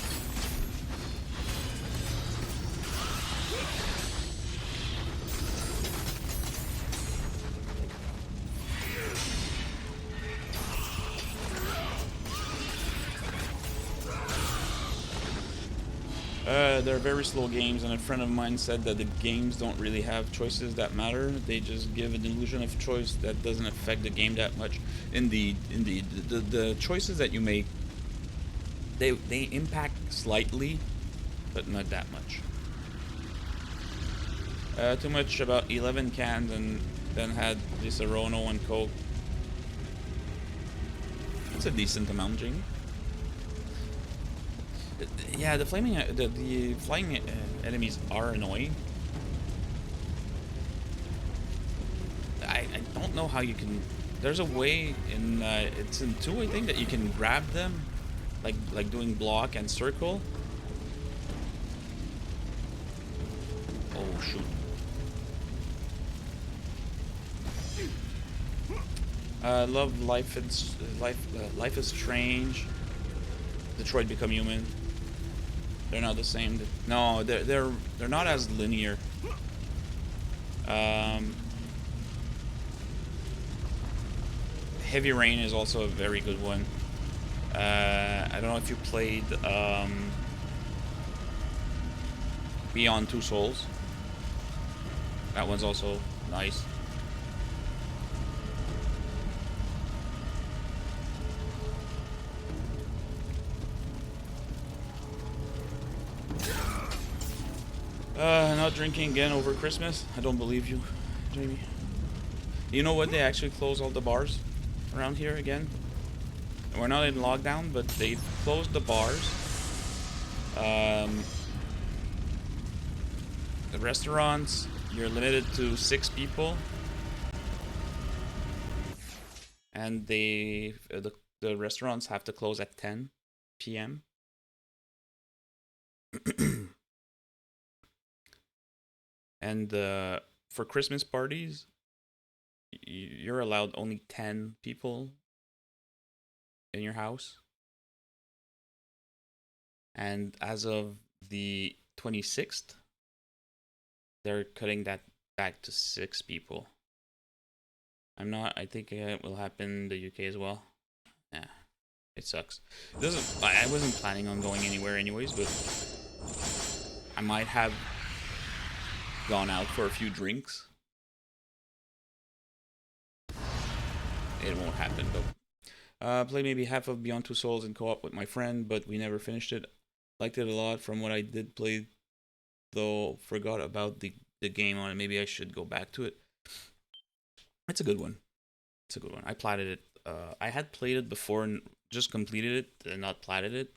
They're very slow games, and a friend of mine said that the games don't really have choices that matter. They just give an illusion of choice that doesn't affect the game that much. Indeed. The choices that you make, they impact slightly, but not that much. Too much about 11 cans, and then had this Arono and Coke. That's a decent amount, Jamie. Yeah, the flying enemies are annoying. I don't know how you can. There's a way in it's in 2, I think, that you can grab them, like doing block and circle. Oh shoot! Love Life is Strange. Detroit Become Human. They're not the same. No, they're not as linear. Heavy Rain is also a very good one. I don't know if you played Beyond Two Souls. That one's also nice. Not drinking again over Christmas? I don't believe you, Jamie. You know what? They actually closed all the bars around here again. We're not in lockdown, but they closed the bars The restaurants, you're limited to 6 people, and the restaurants have to close at 10 p.m. And for Christmas parties, you're allowed only 10 people in your house. And as of the 26th, they're cutting that back to 6 people. I think it will happen in the UK as well. Yeah, it sucks. I wasn't planning on going anywhere anyways, but I might have gone out for a few drinks. It won't happen though. Played maybe half of Beyond Two Souls in co-op with my friend, but we never finished it. Liked it a lot from what I did play, though forgot about the game on it. Maybe I should go back to it. It's a good one. It's a good one. I platted it. I had played it before and just completed it and not platted it.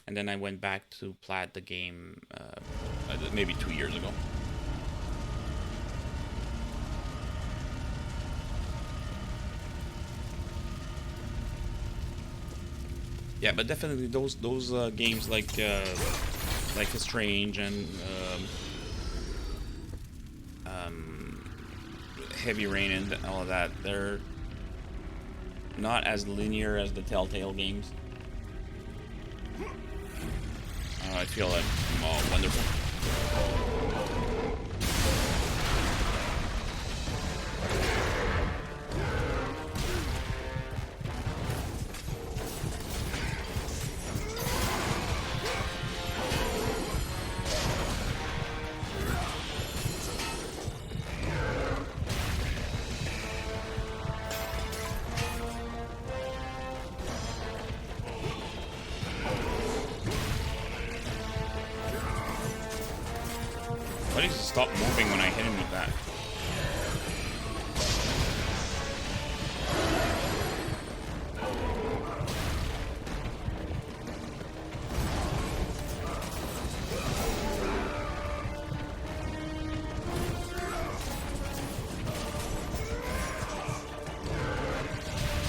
And then I went back to plat the game maybe 2 years ago. Yeah, but definitely those games like Strange and Heavy Rain and all of that, they're not as linear as the Telltale games. I feel like wonderful. Why does he stop moving when I hit him with that?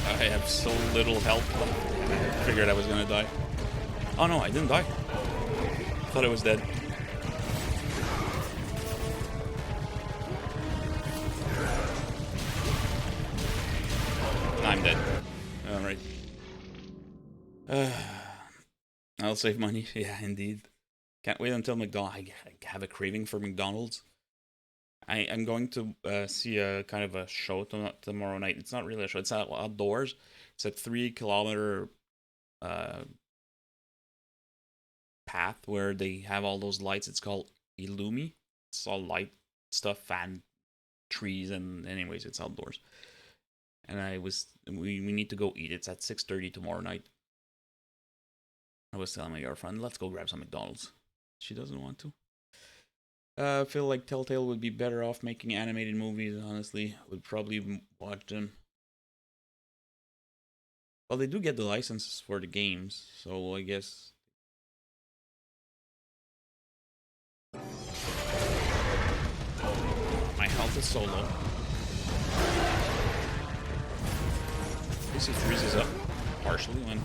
I have so little health. I figured I was gonna die. Oh no, I didn't die. I thought I was dead. I'm dead. Alright. I'll save money. Yeah, indeed. Can't wait until McDonald's. I have a craving for McDonald's. I'm going to see a kind of a show tomorrow night. It's not really a show. It's outdoors. It's a 3-kilometer path where they have all those lights. It's called Illumi. It's all light stuff, fan, trees, and anyways, it's outdoors. And we need to go eat. It's at 6:30 tomorrow night. I was telling my girlfriend, let's go grab some McDonald's. She doesn't want to. I feel like Telltale would be better off making animated movies, honestly. Would probably watch them. Well, they do get the licenses for the games, so I guess... My health is so low. At least he freezes up partially when...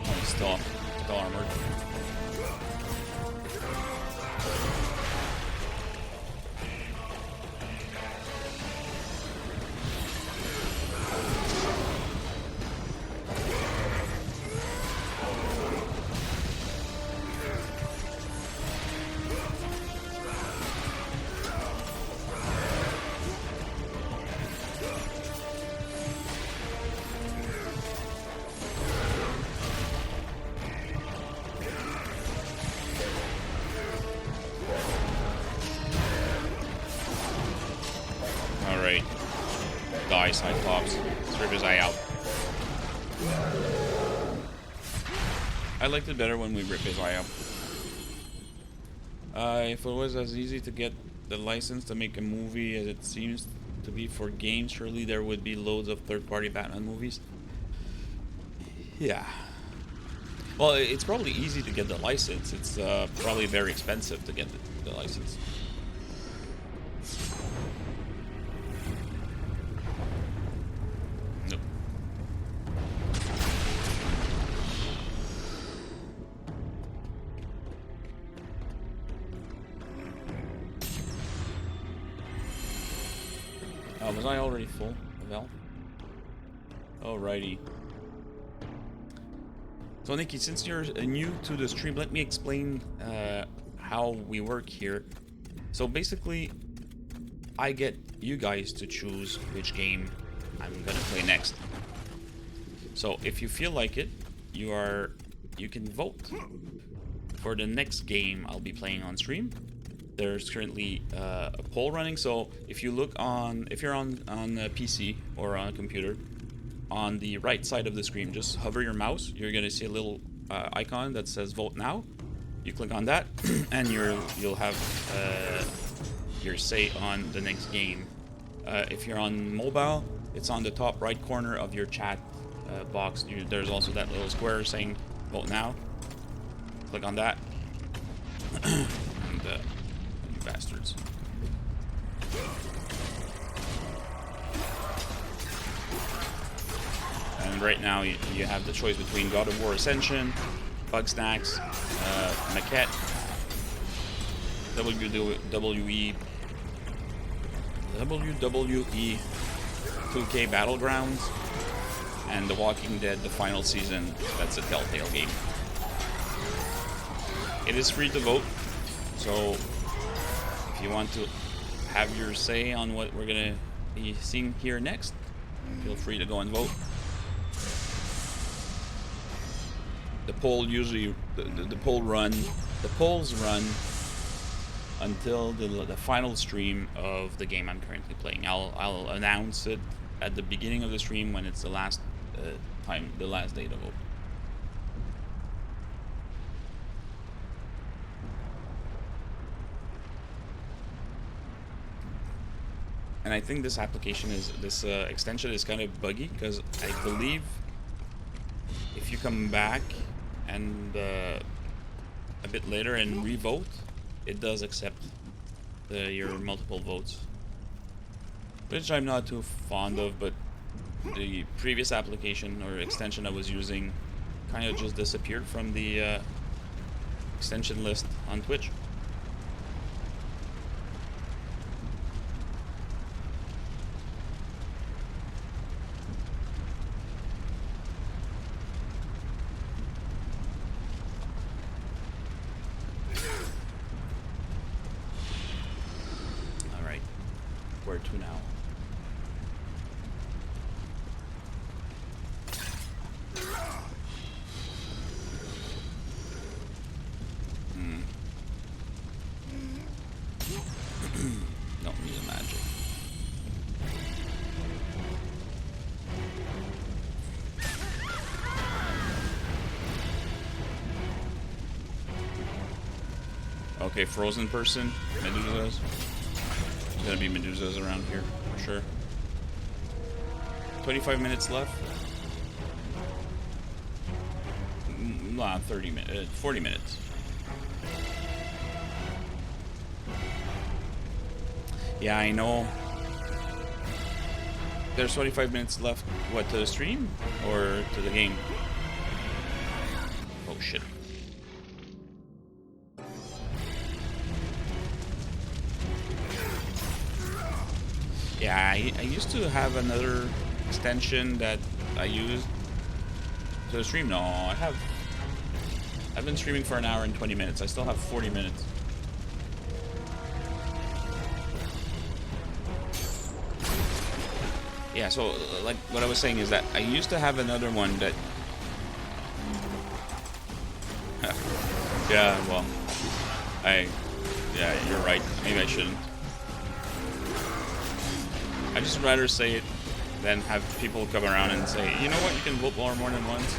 Oh, he's still armored. Alright. Die, Cyclops. Strip his eye out. I liked it better when we ripped his eye out. If it was as easy to get the license to make a movie as it seems to be for games, surely there would be loads of third-party Batman movies. Yeah. Well, it's probably easy to get the license. It's probably very expensive to get the license. Nope. Was I already full of health? Alrighty. So Nikki, since you're new to the stream, let me explain how we work here. So basically, I get you guys to choose which game I'm gonna play next. So if you feel like it, you can vote for the next game I'll be playing on stream. There's currently a poll running, so if you're on a PC or on a computer, on the right side of the screen, just hover your mouse. You're gonna see a little icon that says "Vote Now." You click on that, and you'll have your say on the next game. If you're on mobile, it's on the top right corner of your chat box. There's also that little square saying "Vote Now." Click on that, and you bastards. And right now you have the choice between God of War Ascension, Bugsnax, Maquette, WWE 2K Battlegrounds, and The Walking Dead, the final season. That's a Telltale game. It is free to vote, so if you want to have your say on what we're gonna be seeing here next, feel free to go and vote. The poll usually, the polls run until the final stream of the game I'm currently playing. I'll announce it at the beginning of the stream when it's the last the last day to vote. And I think this extension is kind of buggy because I believe if you come back and a bit later and re-vote, it does accept your multiple votes, which I'm not too fond of. But the previous application or extension I was using kind of just disappeared from the extension list on Twitch. Where to now? Don't need a magic. Okay, frozen person, Medusas. There's gonna be Medusas around here for sure. 25 minutes left. Nah, 30 minutes, 40 minutes. Yeah, I know. There's 25 minutes left. What, to the stream or to the game? Oh shit. Yeah, I used to have another extension that I used to the stream. No, I've been streaming for an hour and 20 minutes. I still have 40 minutes. Yeah, so like what I was saying is that I used to have another one that yeah, well, yeah, you're right. Maybe I shouldn't. I just rather say it than have people come around and say, you know what, you can vote more than once.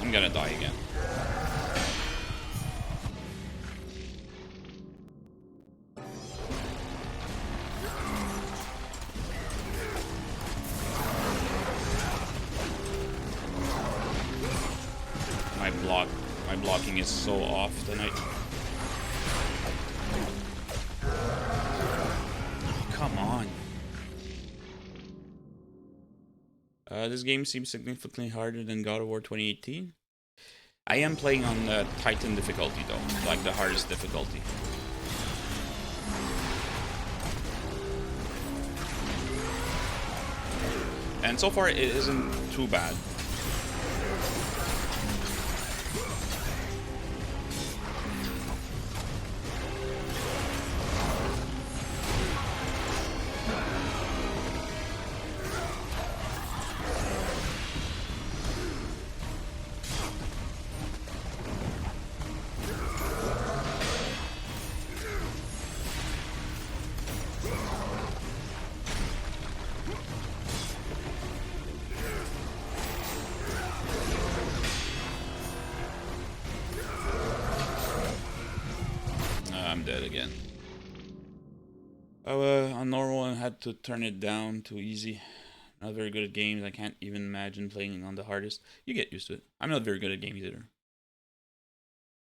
I'm gonna die again. My blocking is so off tonight. Oh, come on. This game seems significantly harder than God of War 2018. I am playing on Titan difficulty though, like the hardest difficulty. And so far it isn't too bad. I'm dead again. On normal I had to turn it down to easy. Not very good at games. I can't even imagine playing on the hardest. You get used to it. I'm not very good at games either.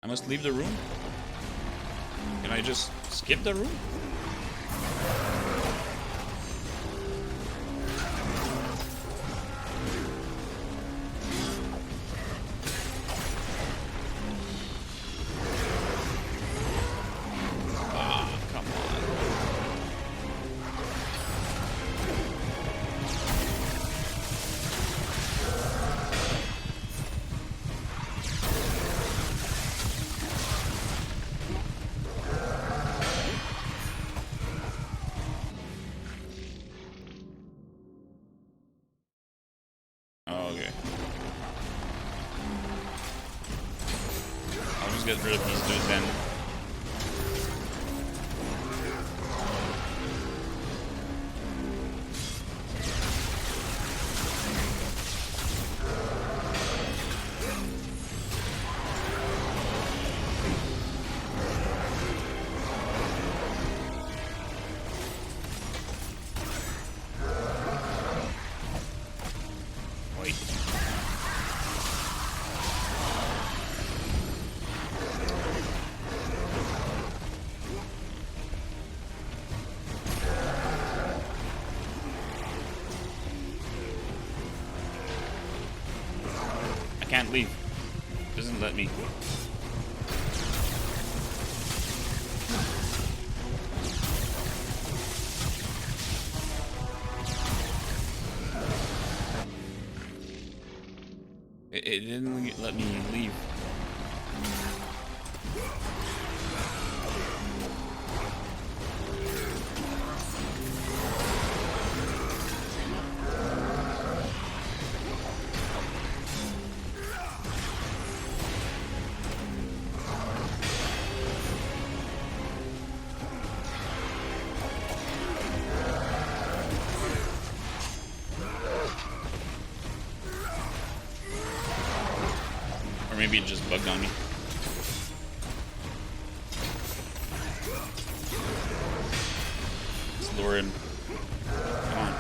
I must leave the room? Can I just skip the room? Get rid of these dudes then. Wait. Can't leave. Doesn't let me. It didn't let me leave. Or maybe it just bugged on me. Let's lure him. Come on.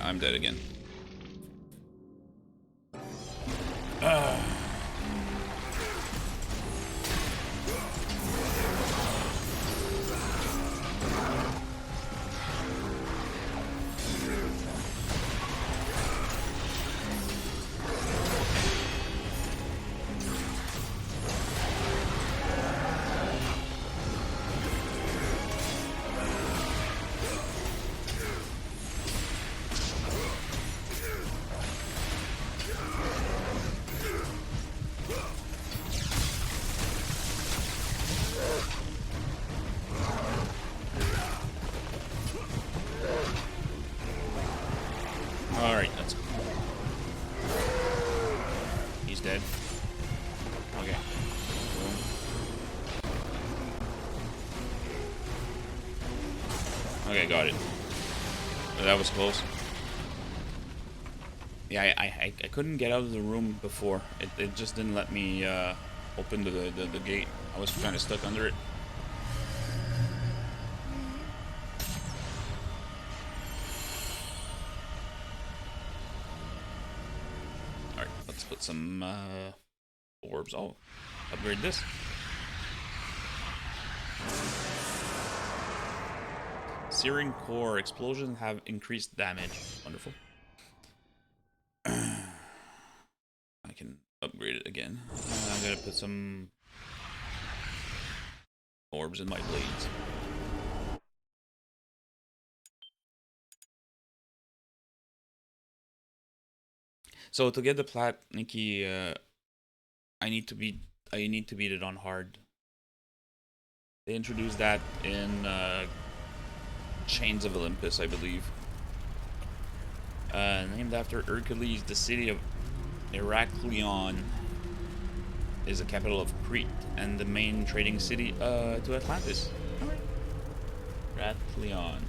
I'm dead again. Okay, got it. That was close. Yeah, I couldn't get out of the room before. It just didn't let me open the gate. I was kind of stuck under it. Alright, let's put some orbs. Oh, upgrade this. Searing core. Explosions have increased damage. Wonderful. I can upgrade it again. I'm gonna put some orbs in my blades. So to get the plat, Nikki, I need to beat it on hard. They introduced that in Chains of Olympus, I believe. Named after Hercules, the city of Heraklion is the capital of Crete and the main trading city to Atlantis. Heraklion.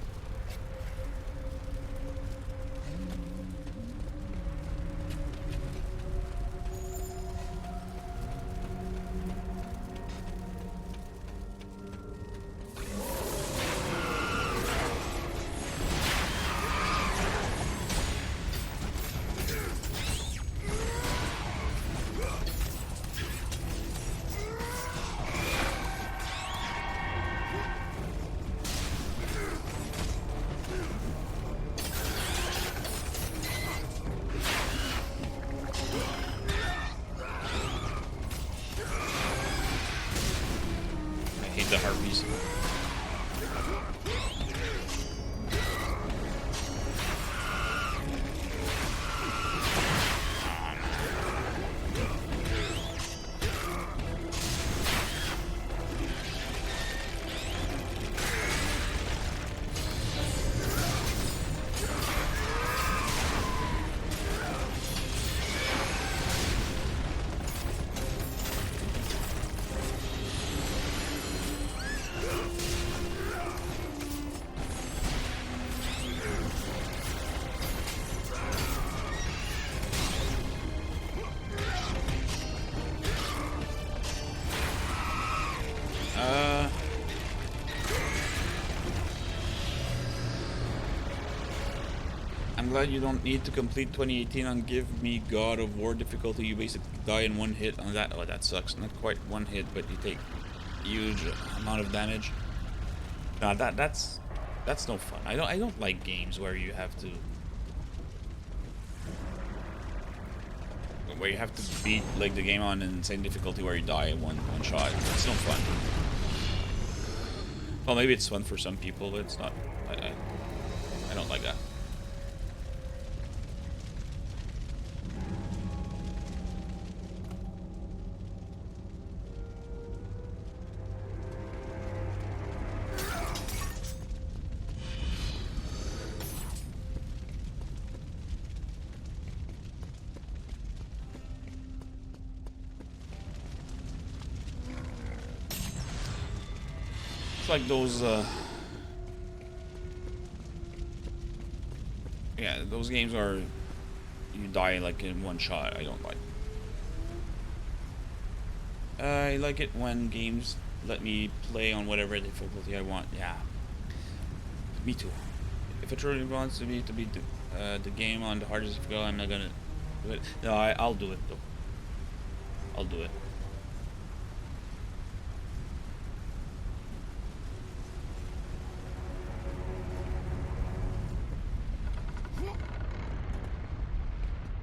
The harpies. I'm glad you don't need to complete 2018 on Give Me God of War difficulty. You basically die in one hit on that. Oh, that sucks. Not quite one hit, but you take huge amount of damage. Nah, that's no fun. I don't like games where you have to beat like the game on insane difficulty where you die in one shot. It's no fun. Well, maybe it's fun for some people, but it's not. I don't like that. Like those yeah, those games are you die like in one shot. I don't like. I like it when games let me play on whatever difficulty I want. Yeah, me too. If it truly wants me to beat the game on the hardest difficulty, I'm not gonna do it. No, I'll do it though. I'll do it.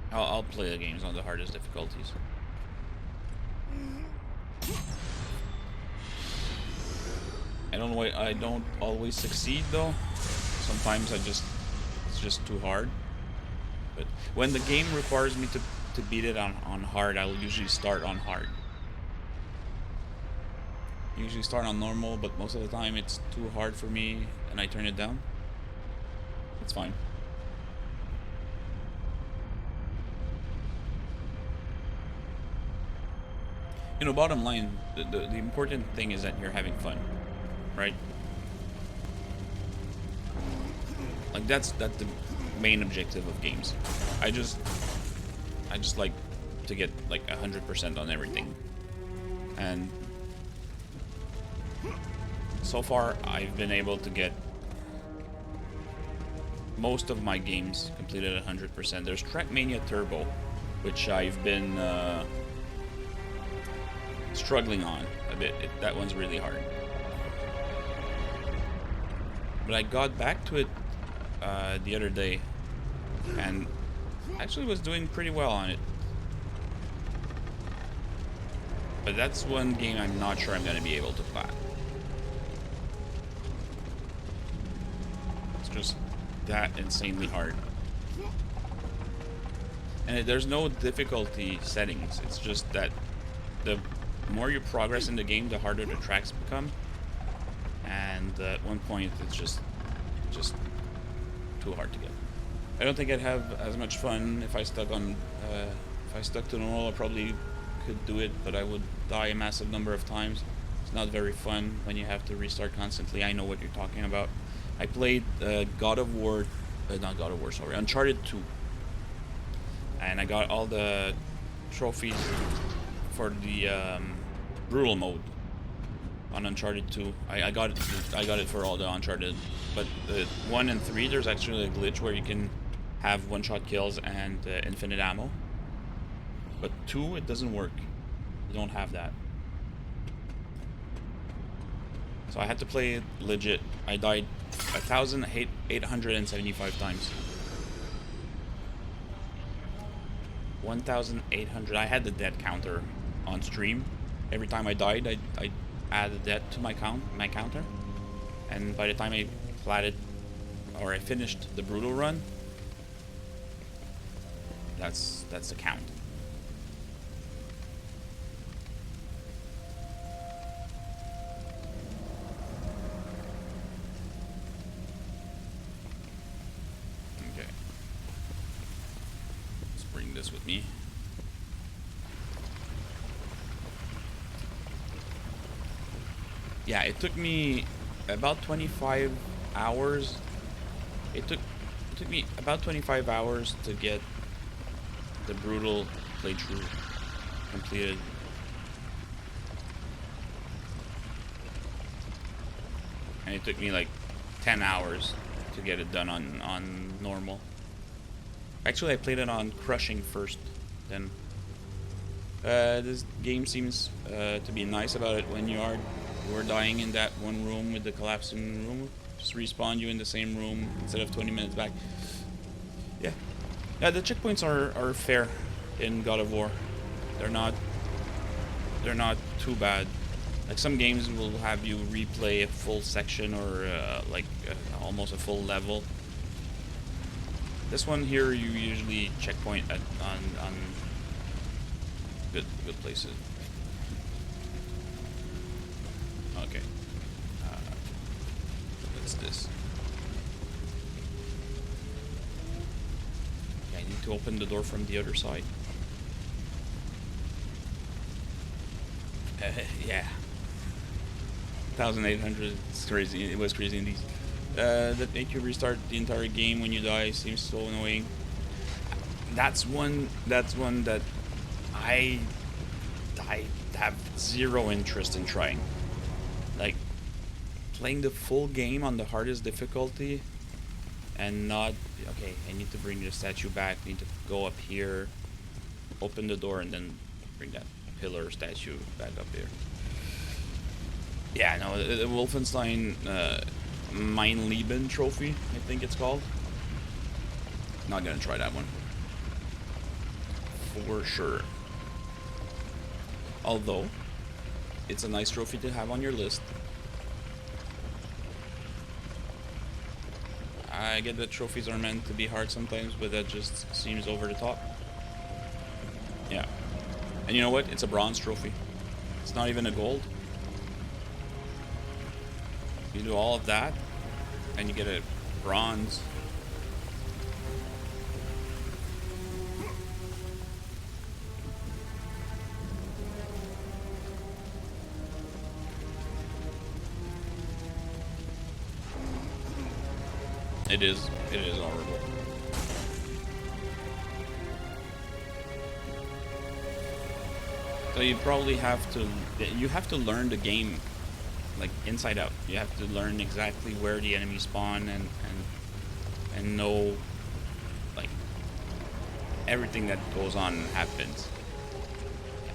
I'll play the games on the hardest difficulties. I don't know why I don't always succeed though. Sometimes it's just too hard. But when the game requires me to beat it on hard, I will usually start on hard. Usually start on normal, but most of the time it's too hard for me and I turn it down. It's fine. You know, bottom line, the important thing is that you're having fun, right? Like that's the main objective of games. I just like to get like 100% on everything, and so far I've been able to get most of my games completed at 100%. There's Trackmania Turbo, which I've been struggling on a bit. That one's really hard. But I got back to it the other day, and actually was doing pretty well on it. But that's one game I'm not sure I'm going to be able to play. It's just that insanely hard. And there's no difficulty settings. It's just that the more you progress in the game, the harder the tracks become. And at one point, it's just too hard to get. I don't think I'd have as much fun if I stuck on. If I stuck to normal, I probably could do it, but I would die a massive number of times. It's not very fun when you have to restart constantly. I know what you're talking about. I played God of War, not God of War, sorry, Uncharted 2, and I got all the trophies for the brutal mode on Uncharted 2. I got it for all the Uncharted, but 1 and 3 there's actually a glitch where you can have one-shot kills and infinite ammo. But 2, it doesn't work. You don't have that. So I had to play it legit. I died 1,875 times. 1,800. I had the death counter on stream. Every time I died, I added that to my counter. And by the time I I finished the brutal run, that's the count. Okay. Let's bring this with me. Yeah, it took me about 25 hours. It took me about 25 hours to get the brutal playthrough completed. And it took me like 10 hours to get it done on normal. Actually, I played it on crushing first, then. This game seems to be nice about it. When you are dying in that one room with the collapsing room, just respawn you in the same room instead of 20 minutes back. Yeah, the checkpoints are fair in God of War. They're not too bad. Like some games will have you replay a full section or almost a full level. This one here, you usually checkpoint on good places. Okay. What's this? Okay, I need to open the door from the other side. Yeah. 1,800. It's crazy. It was crazy indeed. That make you restart the entire game when you die seems so annoying. That's one that I have zero interest in trying. Like playing the full game on the hardest difficulty and not okay, I need to bring the statue back, need to go up here, open the door, and then bring that pillar statue back up here. Yeah, no, the Wolfenstein Mein Leben trophy, I think it's called. Not gonna try that one. For sure. Although, it's a nice trophy to have on your list. I get that trophies are meant to be hard sometimes, but that just seems over the top. Yeah. And you know what? It's a bronze trophy. It's not even a gold. You do all of that, and you get a bronze. It is horrible. So you probably have to learn the game like inside out. You have to learn exactly where the enemies spawn and know like everything that goes on and happens.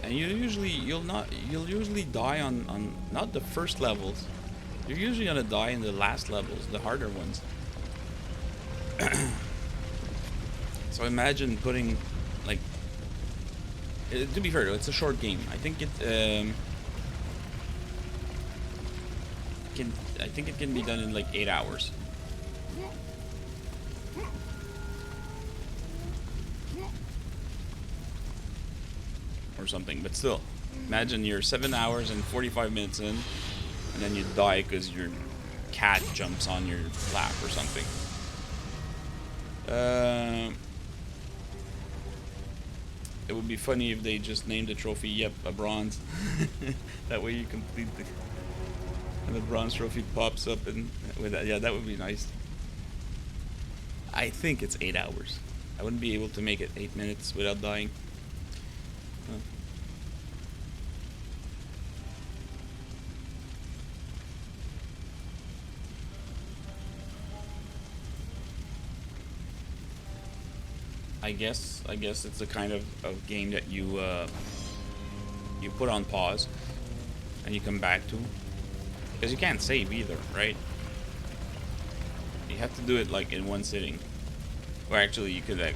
And you'll usually die on not the first levels. You're usually gonna die in the last levels, the harder ones. So imagine putting like to be fair though, it's a short game. I think it can be done in like 8 hours. Or something, but still, imagine you're 7 hours and 45 minutes in, and then you die because your cat jumps on your lap or something. It would be funny if they just named the trophy, yep, a bronze. That way you complete the, and the bronze trophy pops up, and with that, yeah, that would be nice. I think it's 8 hours. I wouldn't be able to make it 8 minutes without dying. I guess it's the kind of game that you put on pause and you come back to, because you can't save either, right? You have to do it like in one sitting, or actually you could like,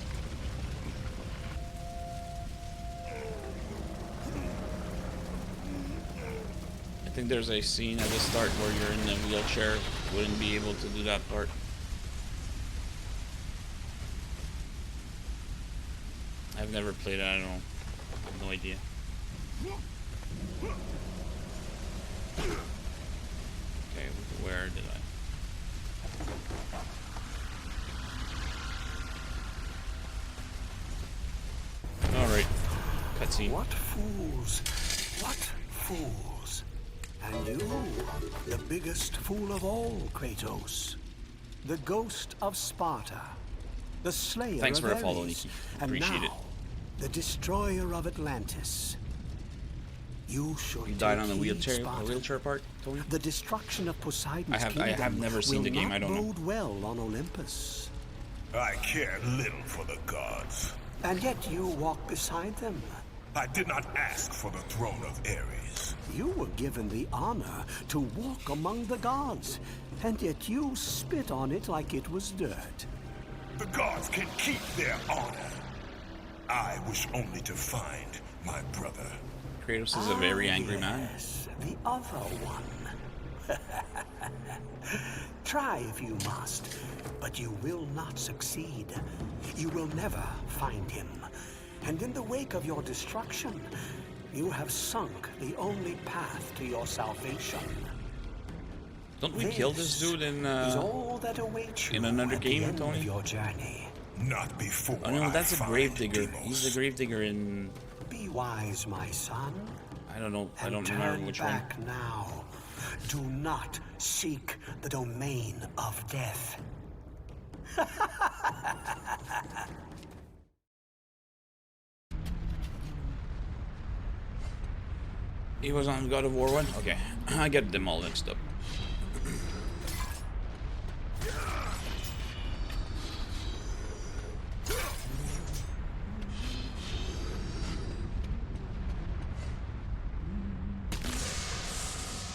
I think there's a scene at the start where you're in a wheelchair. Wouldn't be able to do that part. I've never played it, I don't know. I have no idea. Okay, where did I? Alright. Cutscene. What fools! What fools! And you, the biggest fool of all, Kratos. The ghost of Sparta. The slayer Thanks of for a Ares, follow, Nikki. Appreciate and now, it. The destroyer of Atlantis. You should You died on the take heed, wheelchair Spartan. part, Tony? The destruction of Poseidon's I have kingdom never seen will the game, not I don't know. bode well on Olympus. I care little for the gods. And yet you walk beside them. I did not ask for the throne of Ares. You were given the honor to walk among the gods, and yet you spit on it like it was dirt. The gods can keep their honor. I wish only to find my brother. Kratos is a very angry man. Yes, the other one. Try if you must, but you will not succeed. You will never find him. And in the wake of your destruction, you have sunk the only path to your salvation. Don't we kill this dude in is all that awaits you in another at the game, end Tony? of your journey. Not before. Oh no, that's a I gravedigger. find He's Deimos. the gravedigger in, Be wise, my son. I don't know. I And don't remember turn which one. back now. Do not seek the domain of death. He was on God of War 1? Okay. I get them all mixed up.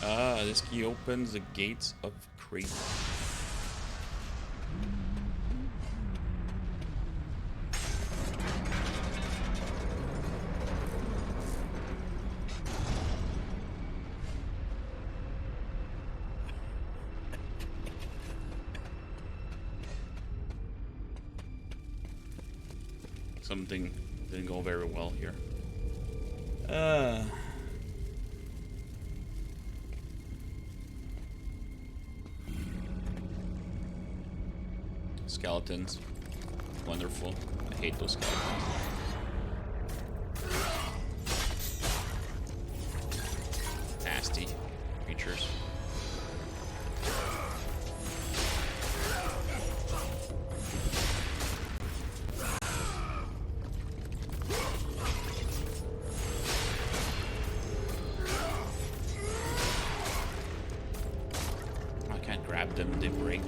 Ah, this key opens the gates of Kratos. Something didn't go very well here. Skeletons. Wonderful. I hate those skeletons. Nasty creatures. grab them, they break.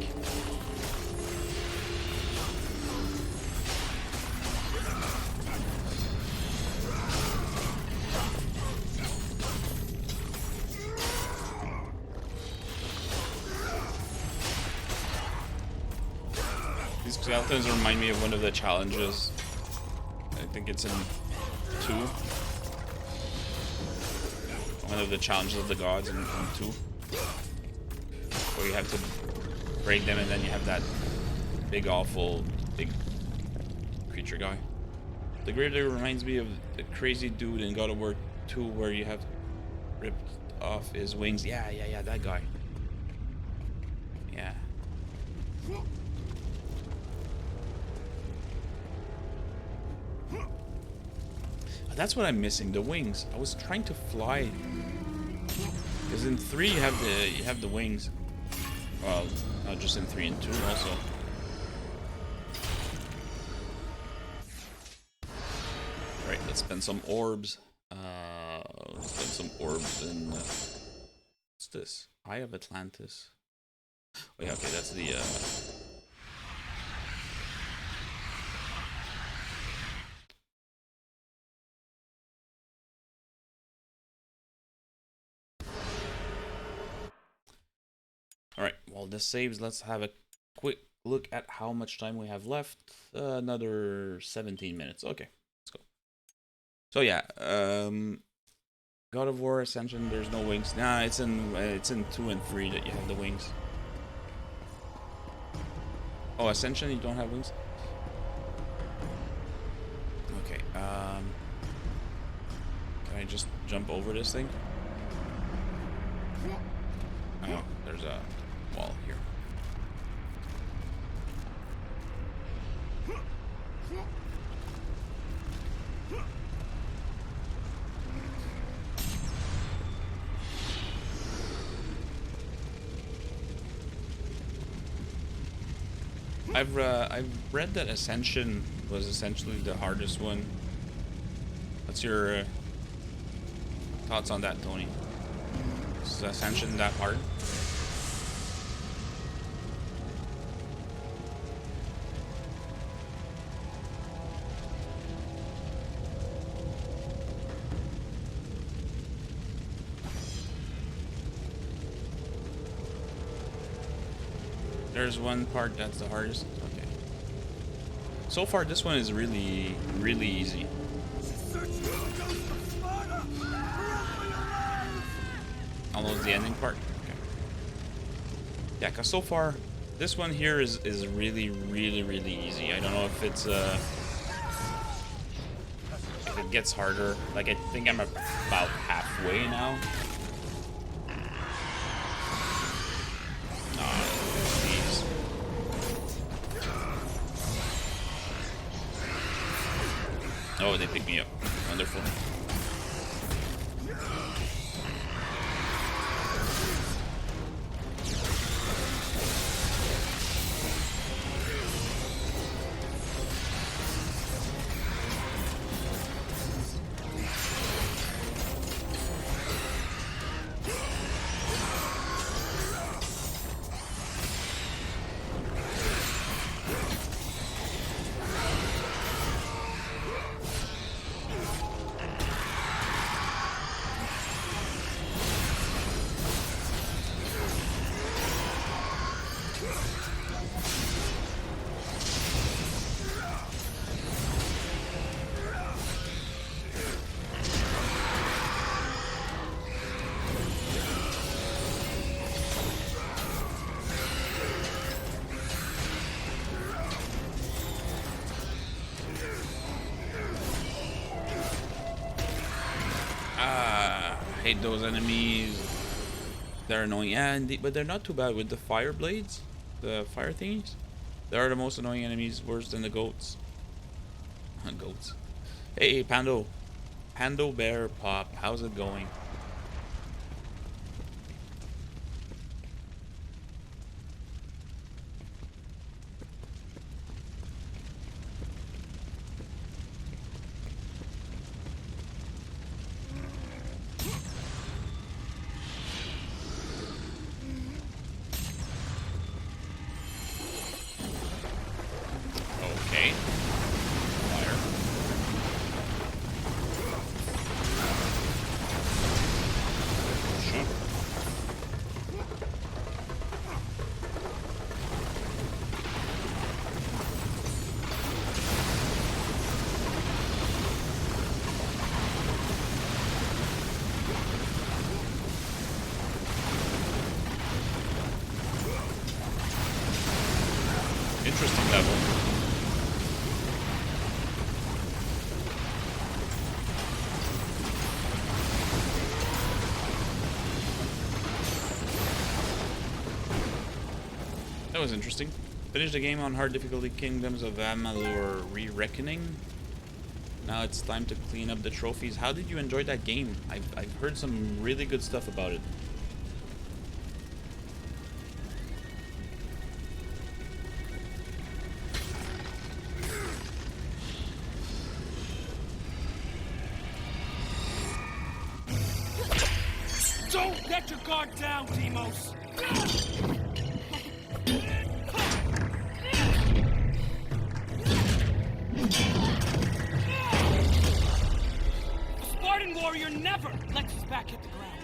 These skeletons remind me of one of the challenges. I think it's in 2. One of the challenges of the gods in 2. Where you have to break them and then you have that big awful big creature guy. The Gravedigger reminds me of the crazy dude in God of War 2 where you have ripped off his wings. Yeah, that guy. Yeah. That's what I'm missing, the wings. I was trying to fly. Because in 3 you have the wings. Well, not just in 3 and 2 also. Alright, let's spend some orbs. Let's spend some orbs in what's this? Eye of Atlantis. Oh yeah, okay, that's the Alright, while this saves, let's have a quick look at how much time we have left. Another 17 minutes. Okay, let's go. So yeah, God of War Ascension, there's no wings. Nah, it's in 2 and 3 that you have the wings. Oh, Ascension, you don't have wings? Okay, can I just jump over this thing? Oh, there's a wall here. I've read that Ascension was essentially the hardest one. What's your thoughts on that, Tony? Is Ascension that hard? There's one part that's the hardest. Okay. So far, this one is really, really easy. Almost the ending part. Okay. Yeah, cause so far, this one here is really, really, really easy. I don't know if it's if it gets harder. Like I think I'm about halfway now. Oh, they picked me up. Wonderful. Hate those enemies. They're annoying. Yeah, indeed, but they're not too bad with the fire blades, the fire thingies. They are the most annoying enemies, worse than the goats. Goats. Hey, Pando. Pando Bear Pop, how's it going? interesting level. That was interesting. Finished the game on hard difficulty, Kingdoms of Amalur Re-Reckoning. Now it's time to clean up the trophies. How did you enjoy that game? I've heard some really good stuff about it. Don't let your guard down, Demos! A Spartan warrior never lets his back hit the ground.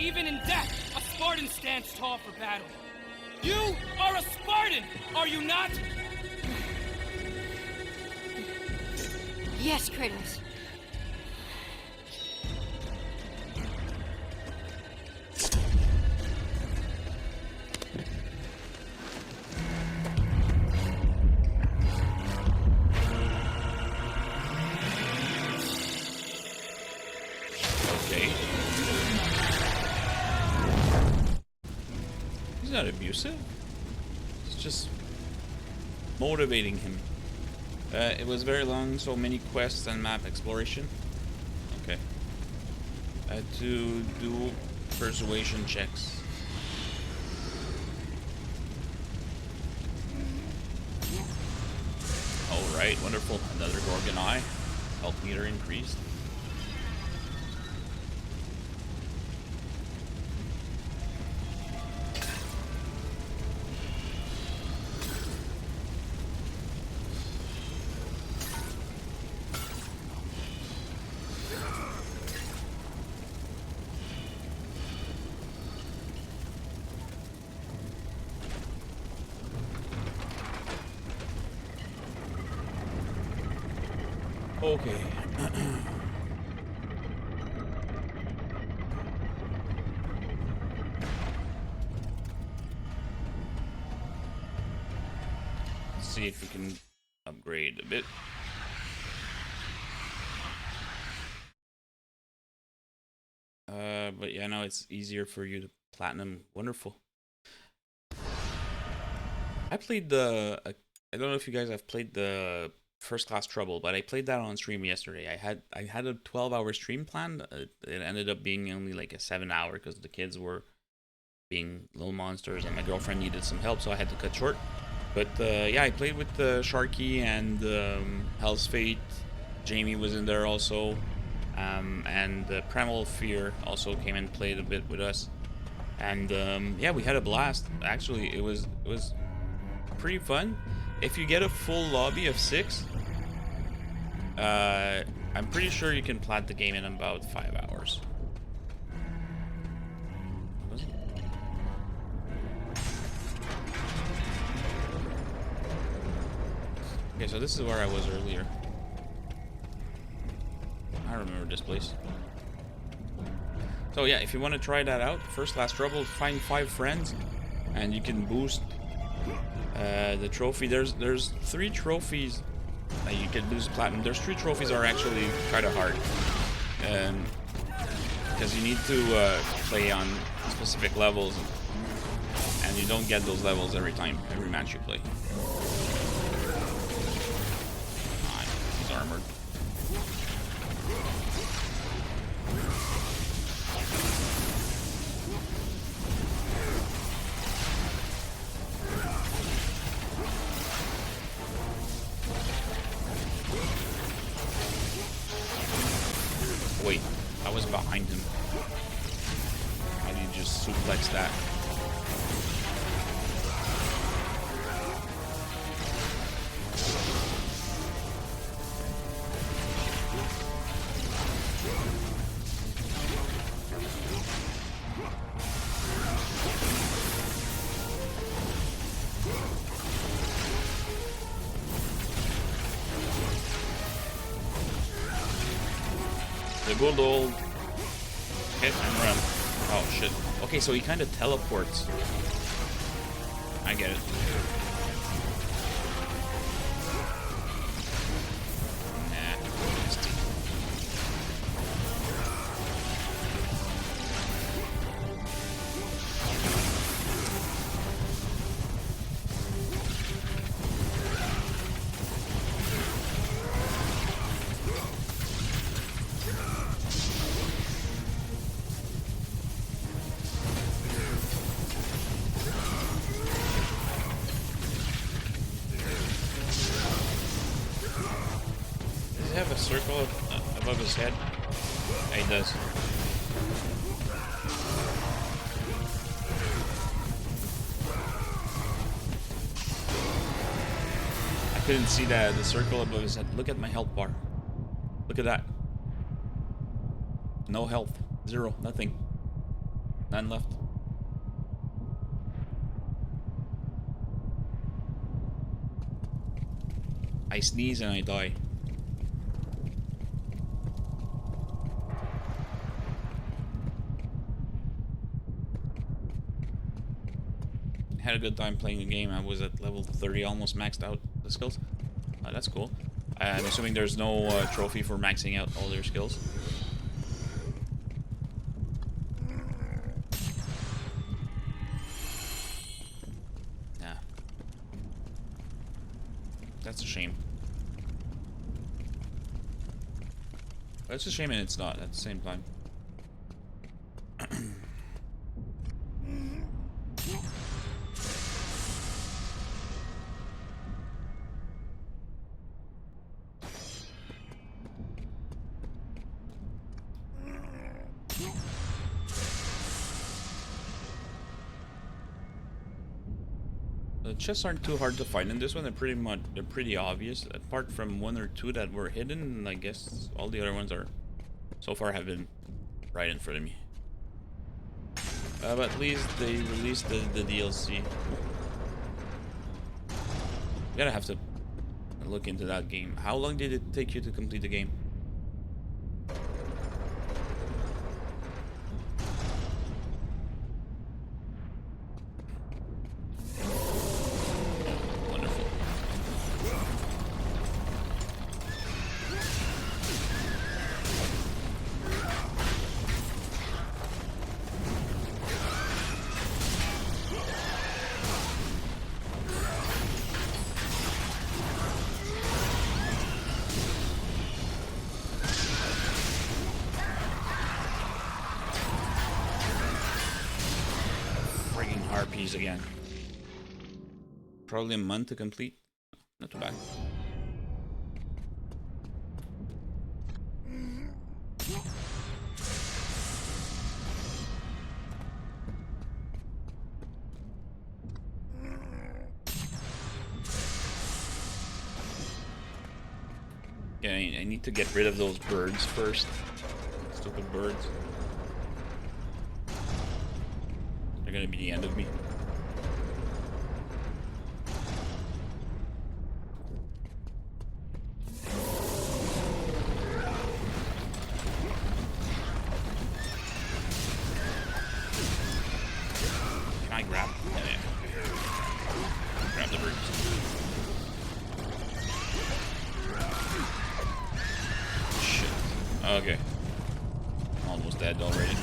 Even in death, a Spartan stands tall for battle. You are a Spartan, are you not? Yes, Kratos. He's not abusive. It's just motivating him. It was very long, so many quests and map exploration. Okay. I had to do persuasion checks. Alright, wonderful. Another Gorgon Eye. Health meter increased. Okay. Let's see if we can upgrade a bit. But yeah, now it's easier for you to platinum. Wonderful. I played the I don't know if you guys have played the First Class Trouble, but I played that on stream yesterday. I had a 12-hour stream planned. It ended up being only like a 7-hour because the kids were being little monsters and my girlfriend needed some help, so I had to cut short. But yeah, I played with Sharky and Hell's Fate. Jamie was in there also, and Primal Fear also came and played a bit with us. And yeah, we had a blast. Actually, it was pretty fun. If you get a full lobby of 6, I'm pretty sure you can plat the game in about 5 hours. Okay, so this is where I was earlier. I remember this place. So yeah, if you want to try that out, First Class Trouble, find 5 friends, and you can boost the trophy. There's 3 trophies that you can lose platinum. There's 3 trophies are actually kind of hard, because you need to play on specific levels, and you don't get those levels every match you play. He's armored. Wait, I was behind him. How do you just suplex that? The good old hit and run. Oh shit. Okay, so he kind of teleports. I get it. circle above his head? Yeah, he does. I couldn't see the circle above his head. Look at my health bar. Look at that. No health. 0. Nothing. None left. I sneeze and I die. Had a good time playing the game. I was at level 30, almost maxed out the skills. That's cool. I'm assuming there's no trophy for maxing out all your skills. Yeah. That's a shame. That's a shame and it's not at the same time. The chests aren't too hard to find in this one. They're pretty obvious. Apart from 1 or 2 that were hidden, I guess all the other ones are so far have been right in front of me. But at least they released the DLC. Gotta have to look into that game. How long did it take you to complete the game? RPs again. Probably a month to complete. Not too bad. Yeah, I need to get rid of those birds first. Stupid birds. They're gonna be the end of me. Can I grab? Yeah. Grab the birds. Shit. Okay. Almost dead already.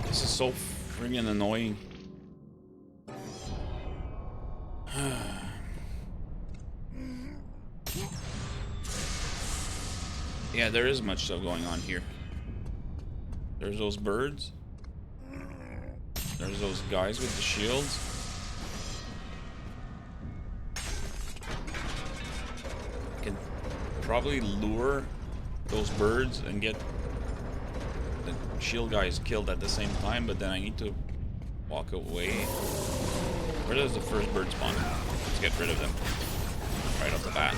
This is so friggin' annoying. Yeah, there is much stuff going on here. There's those birds. There's those guys with the shields. I can probably lure those birds and get the shield guys killed at the same time, but then I need to walk away. Where does the first bird spawn? Let's get rid of them right off the bat.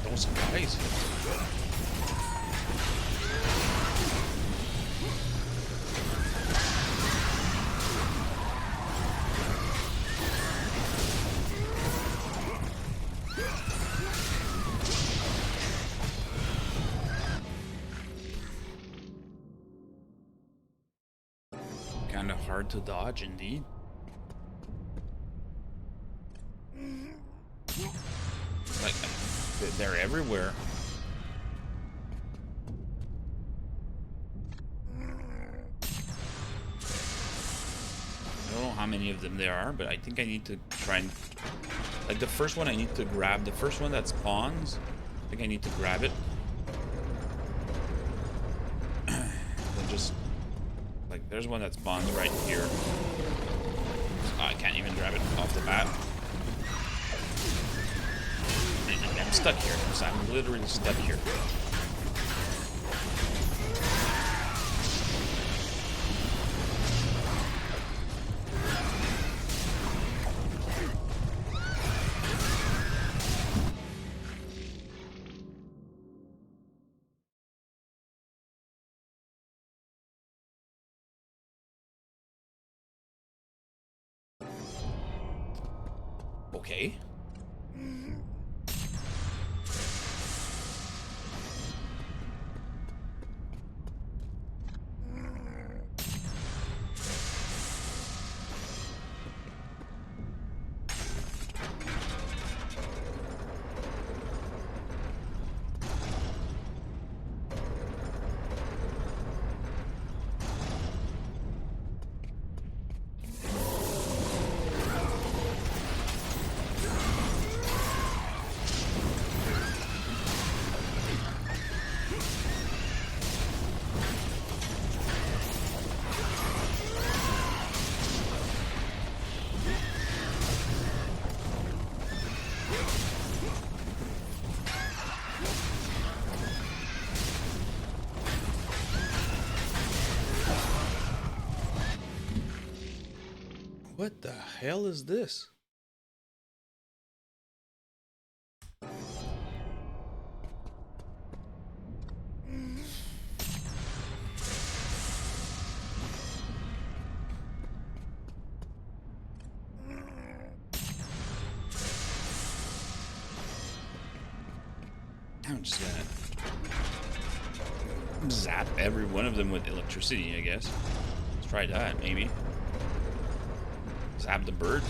Those guys. Kinda hard to dodge, indeed. Like, they're everywhere. I don't know how many of them there are, but I think I need to try and... Like, the first one I need to grab. The first one that spawns, I think I need to grab it. Then just... Like, there's one that spawns right here. Oh, I can't even grab it off the bat. I'm stuck here. I'm literally stuck here. Okay. What the hell is this? I'm just gonna zap every one of them with electricity, I guess. Let's try that, maybe. Zap the birds.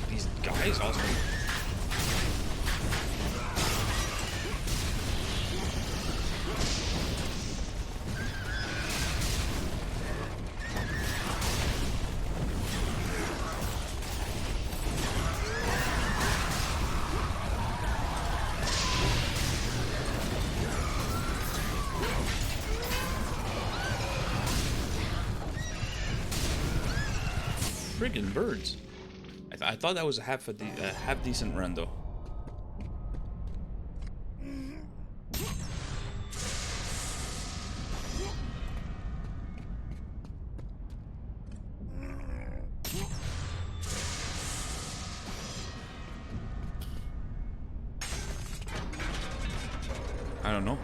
These guys also. Friggin' birds. I thought that was a half decent run though. I don't know.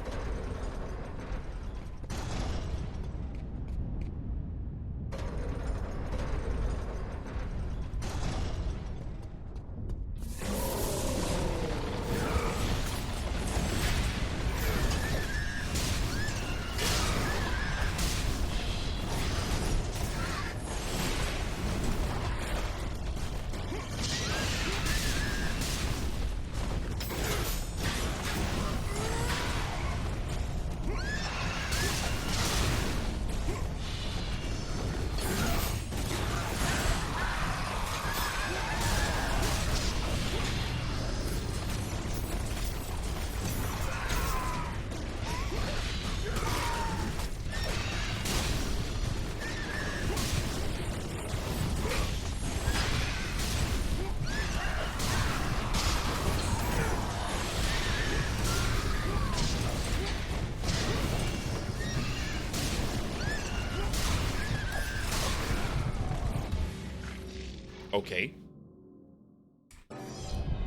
Okay.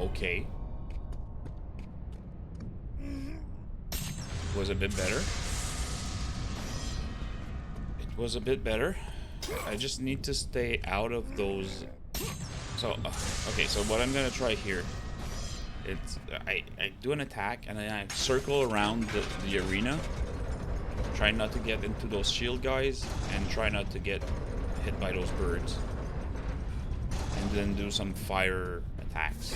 Okay. Was a bit better. It was a bit better. I just need to stay out of those. So, okay, so what I'm gonna try here, it's I do an attack and then I circle around the arena. Try not to get into those shield guys and try not to get hit by those birds. And then do some fire attacks.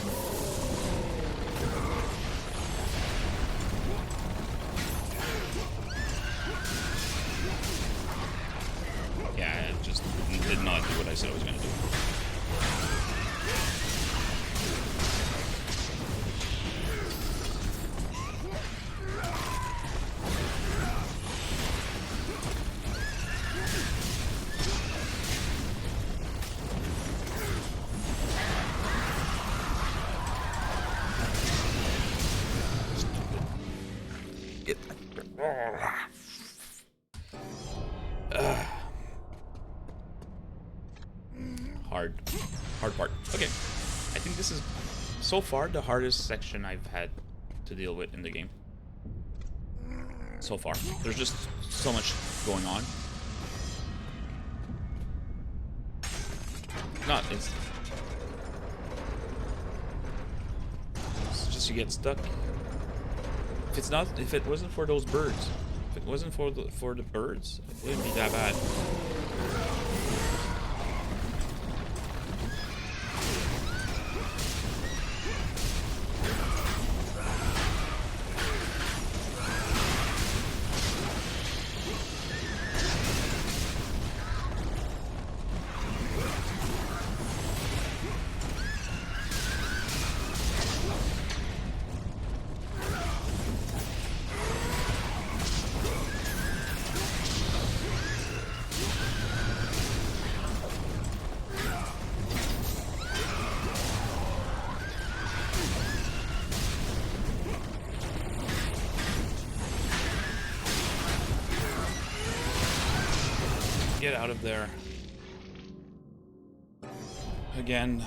did not do what I said I was gonna do. Hard part. Okay. I think this is, so far, the hardest section I've had to deal with in the game. So far. There's just so much going on. It's just you get stuck. If it wasn't for those birds, if it wasn't for the birds, it wouldn't be that bad. Get out of there. Again.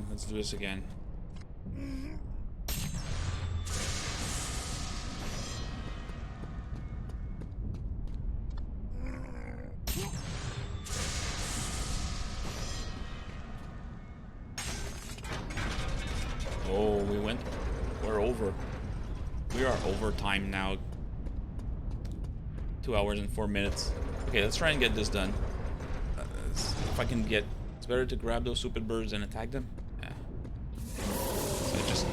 Let's do this again. Oh, we're over. We are overtime now. 2 hours and 4 minutes. Okay, let's try and get this done. If I can get... It's better to grab those stupid birds and attack them. Yeah. So I just...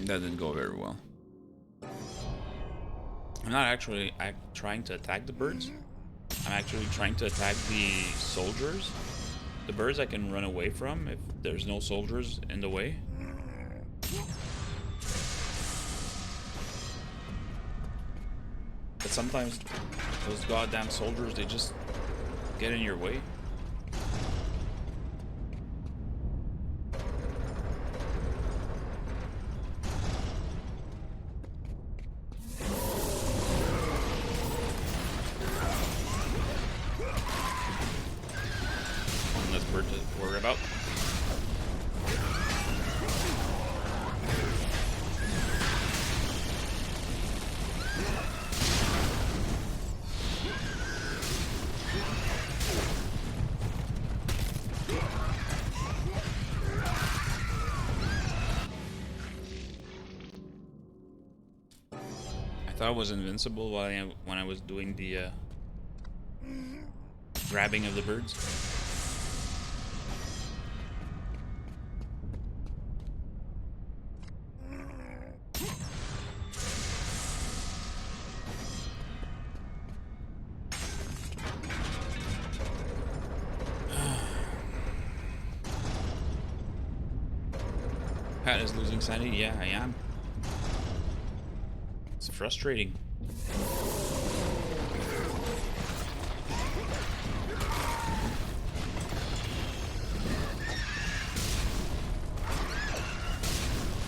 That didn't go very well. I'm not actually trying to attack the birds. I'm actually trying to attack the soldiers. The birds I can run away from if there's no soldiers in the way. But sometimes those goddamn soldiers, they just get in your way. Worry about. I thought I was invincible when I was doing the grabbing of the birds. Pat is losing sanity. Yeah, I am. It's frustrating.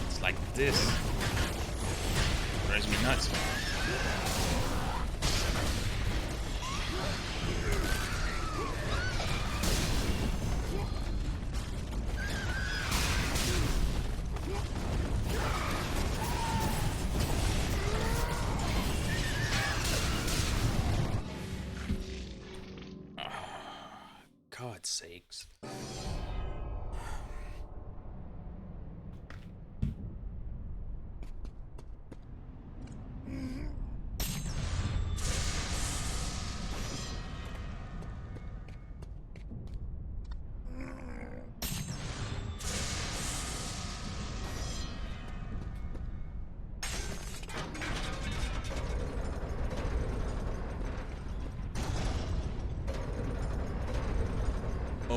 It's like this. Drives me nuts. God's sakes.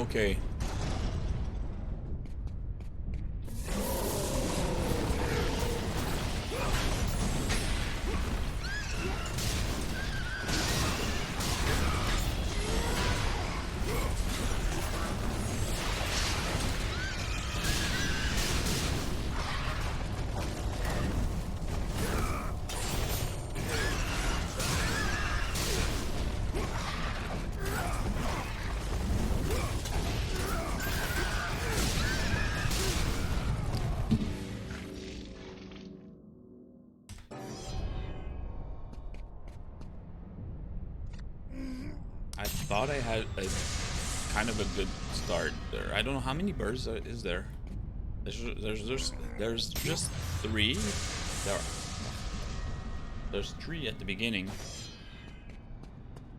Okay. I thought I had a kind of a good start there. I don't know how many birds is there. There's just 3. There's 3 at the beginning.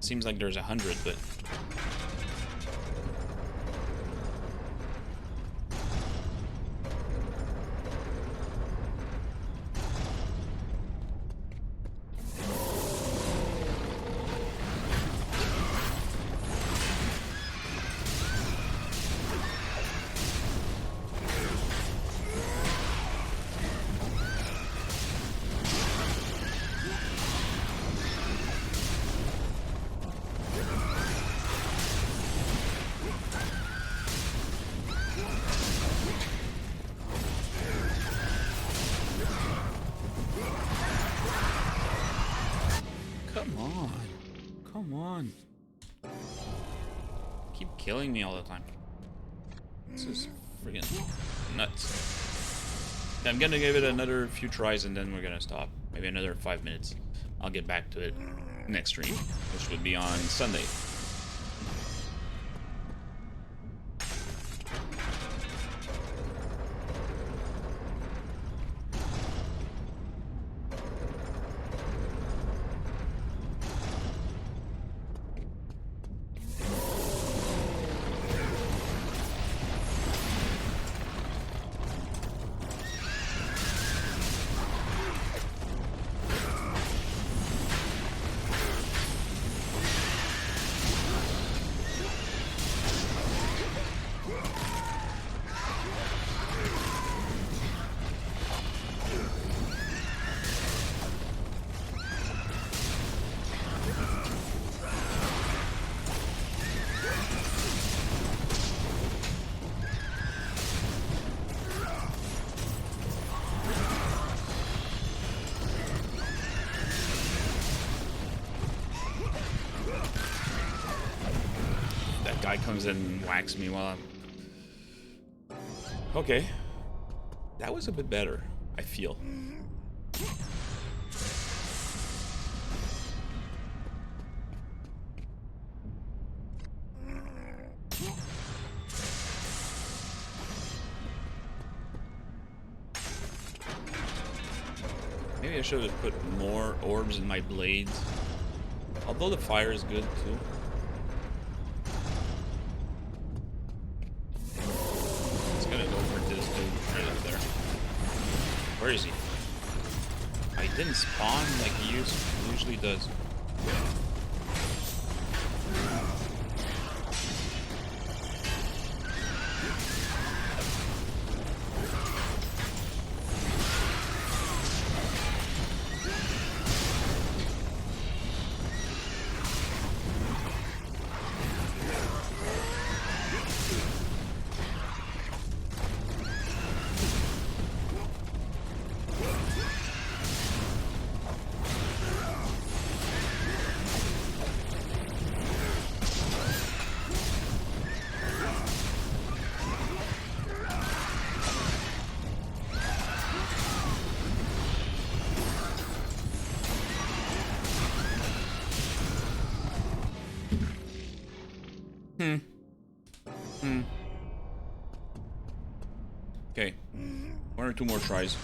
Seems like there's 100, but come on. Keep killing me all the time. This is friggin' nuts. I'm gonna give it another few tries and then we're gonna stop. Maybe another 5 minutes. I'll get back to it next stream, which would be on Sunday. Guy comes in and whacks me while I'm... Okay. That was a bit better, I feel. Maybe I should have put more orbs in my blades. Although the fire is good too. Where is he? I didn't spawn like he usually does. Okay. 1 or 2 more tries.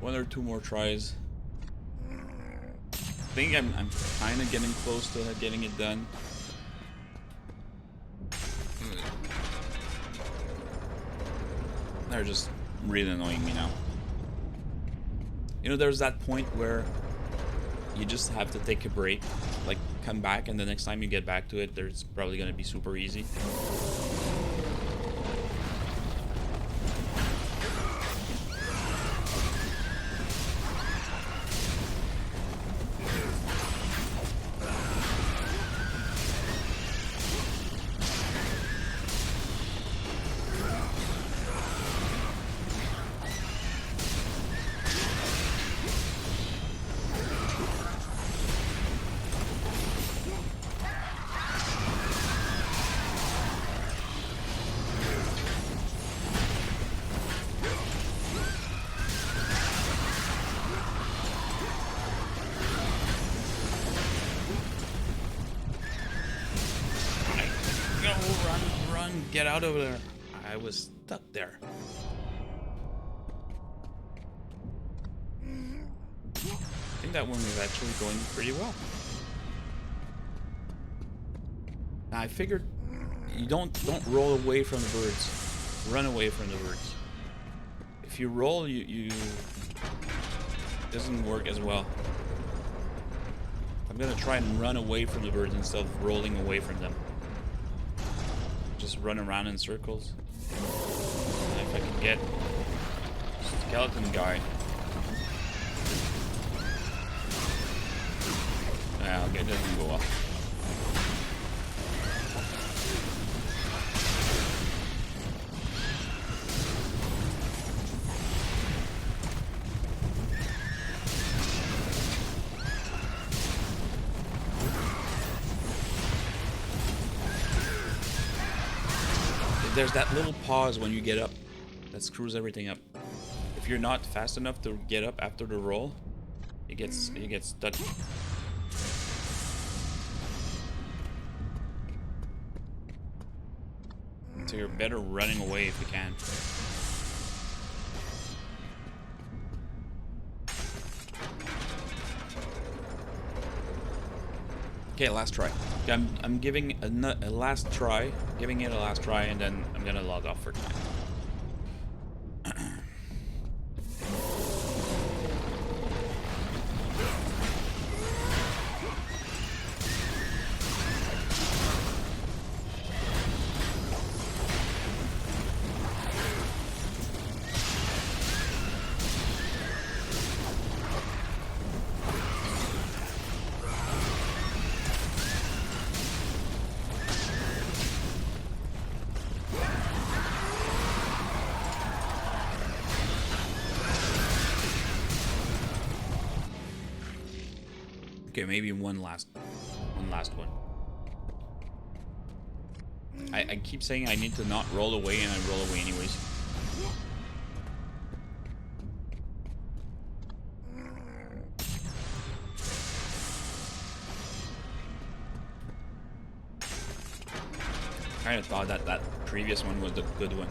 1 or 2 more tries. I think I'm kind of getting close to getting it done. They're just really annoying me now. You know, there's that point where you just have to take a break, like come back, and the next time you get back to it, there's probably going to be super easy. Get out of there. I was stuck there. I think that one was actually going pretty well. Now I figured you don't roll away from the birds. Run away from the birds. If you roll, you it doesn't work as well. I'm gonna try and run away from the birds instead of rolling away from them. Just run around in circles. And if I can get skeleton guy. Okay, it doesn't go up. There's that little pause when you get up that screws everything up. If you're not fast enough to get up after the roll, it gets stuck. So you're better running away if you can. Okay, last try. I'm giving a last try, giving it a last try, and then I'm gonna log off for time. Okay, maybe one last one. I keep saying I need to not roll away, and I roll away anyways. I kind of thought that previous one was the good one.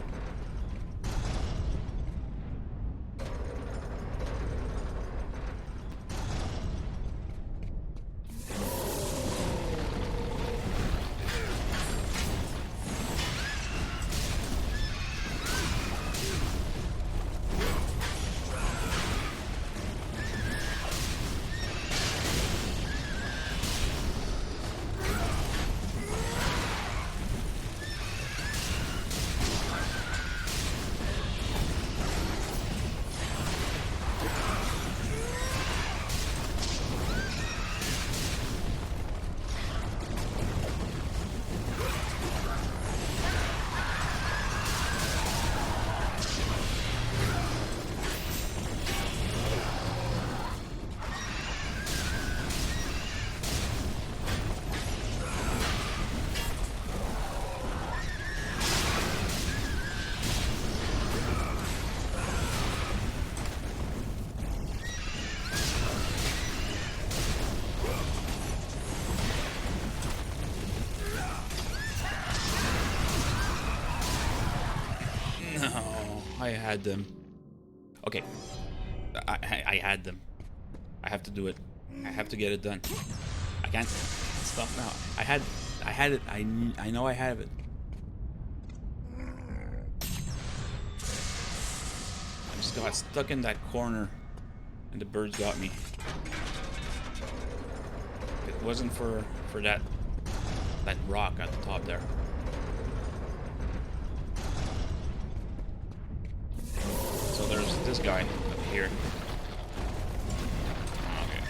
I had them. Okay. I had them. I have to do it. I have to get it done. I can't stop now. I had it. I know I have it. I just got stuck in that corner and the birds got me. If it wasn't for for that rock at the top there. So there's this guy up here. Okay.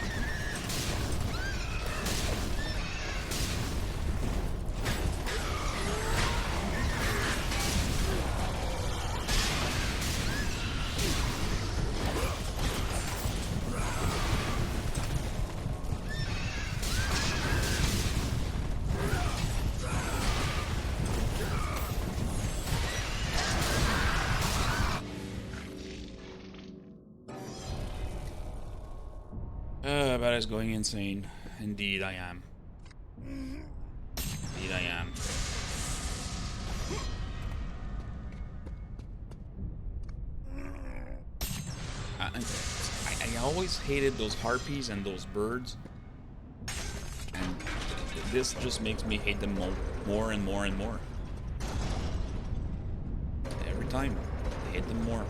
But it's going insane. Indeed I am. Indeed I am. I always hated those harpies and those birds. And this just makes me hate them more and more and more. Every time, I hate them more.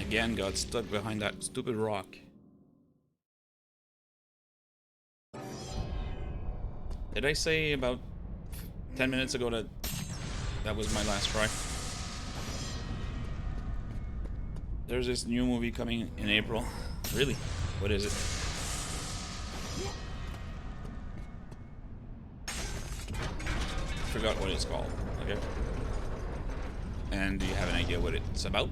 Again, got stuck behind that stupid rock. Did I say about 10 minutes ago that was my last try? There's this new movie coming in April. Really? What is it? Forgot what it's called. Okay. And do you have an idea what it's about?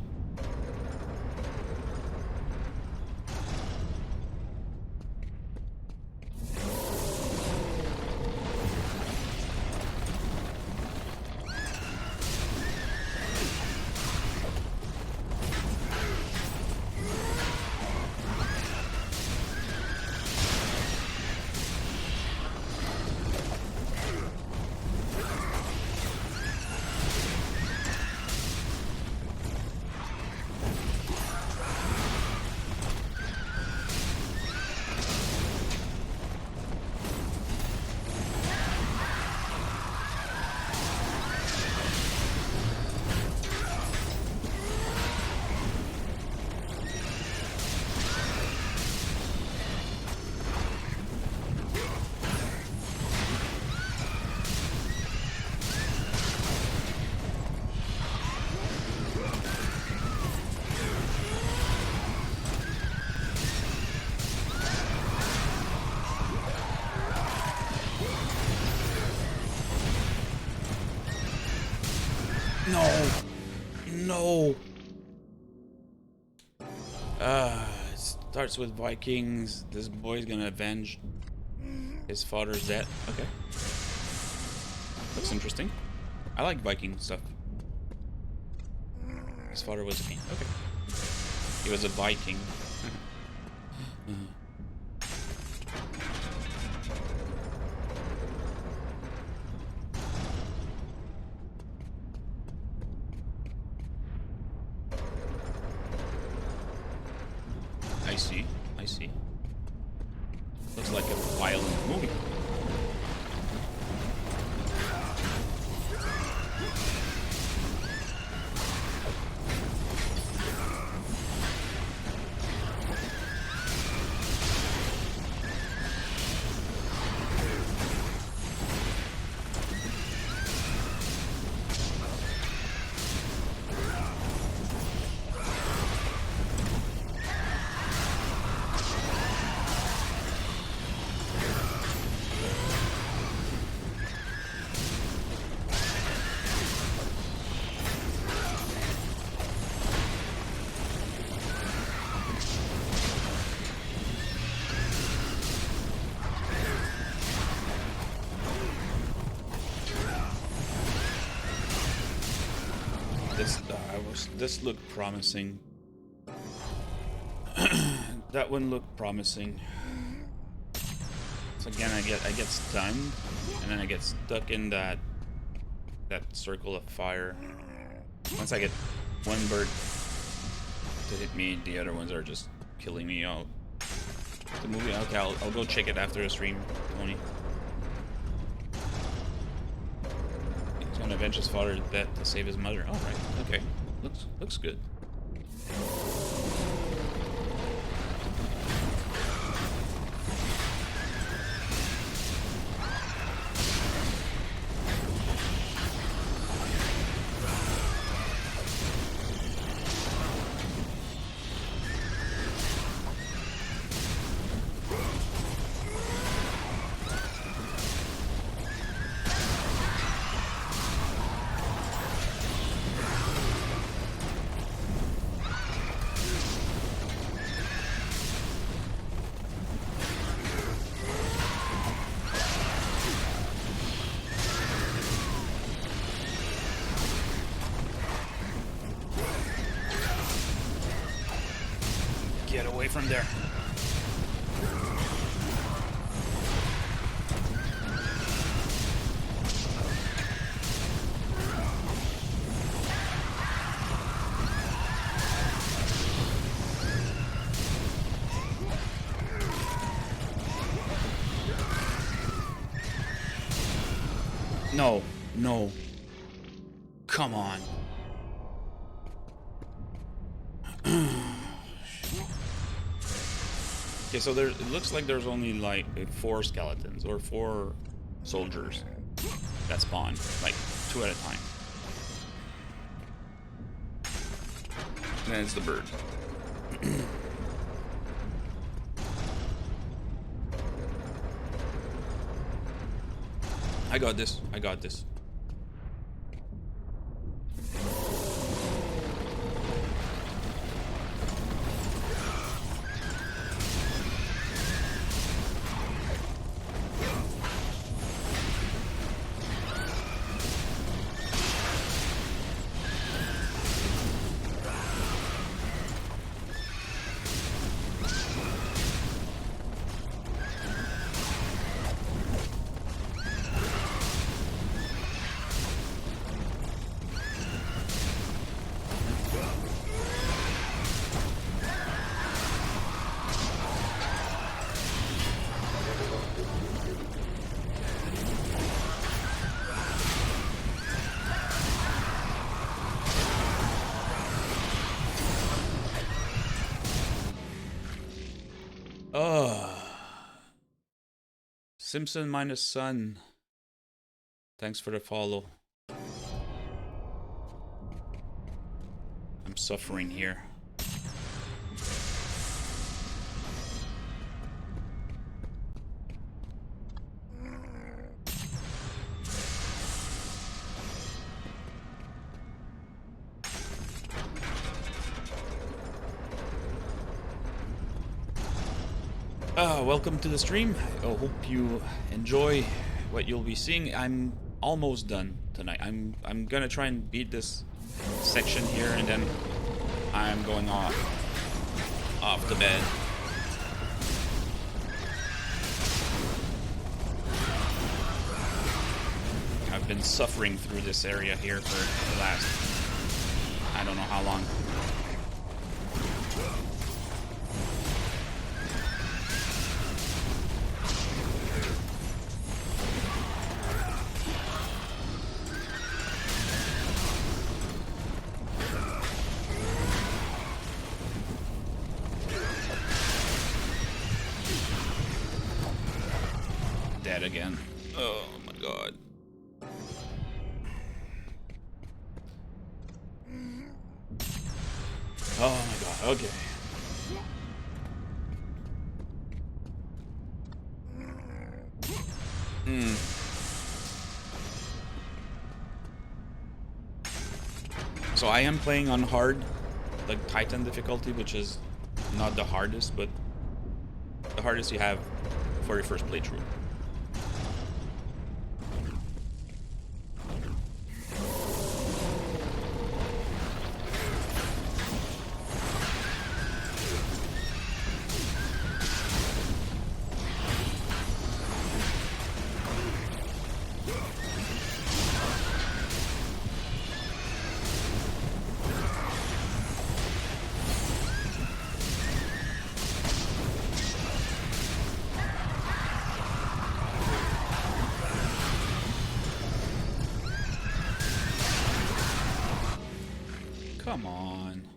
No. No. It starts with Vikings. This boy's gonna avenge his father's death. Okay. Looks interesting. I like Viking stuff. His father was a king. Okay. He was a Viking. I see. Looks like a violent movie. This looked promising. That one looked promising. So again, I get stunned, and then I get stuck in that circle of fire. Once I get one bird to hit me, the other ones are just killing me out. The movie, okay, I'll go check it after the stream, Tony. He's gonna avenge his father's death to save his mother. All right, okay, looks good. Get away from there. No, no. Come on. Okay, so it looks like there's only like 4 skeletons or 4 soldiers that spawn, like 2 at a time. And then it's the bird. I got this. I got this. Simpson minus Sun. Thanks for the follow. I'm suffering here. Welcome to the stream. I hope you enjoy what you'll be seeing. I'm almost done tonight. I'm gonna try and beat this section here, and then I'm going off to bed. I've been suffering through this area here for the last I don't know how long. Again. Oh my god. Oh my god, okay. So I am playing on hard, like Titan difficulty, which is not the hardest, but the hardest you have for your first playthrough. Come on.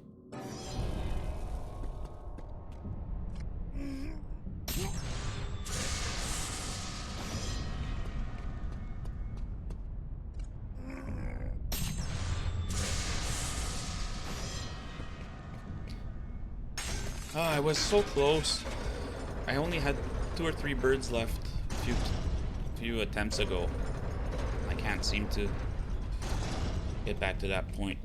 Oh, I was so close. I only had 2 or 3 birds left a few attempts ago. I can't seem to get back to that point.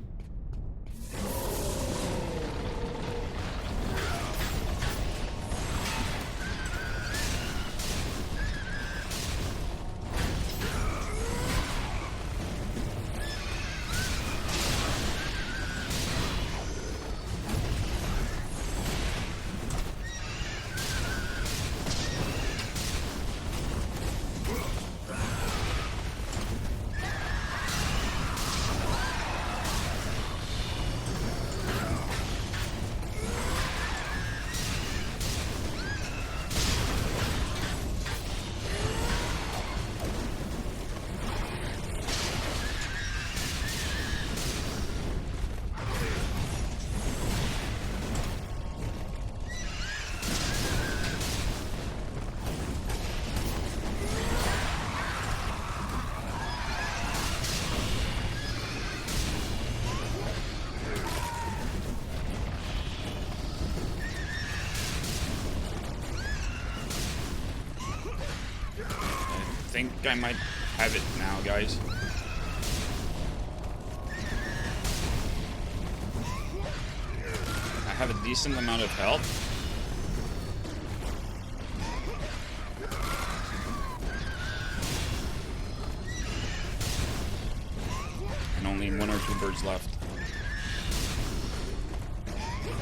I think I might have it now, guys. I have a decent amount of health. And only 1 or 2 birds left.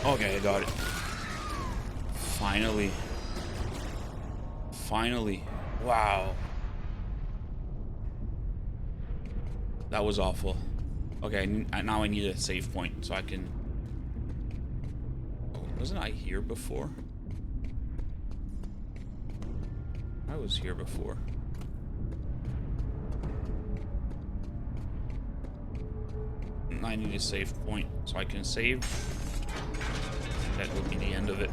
Okay, I got it. Finally. Finally. Wow. That was awful. Okay, now I need a save point so I can... Oh, wasn't I here before? I was here before. I need a save point so I can save. That will be the end of it.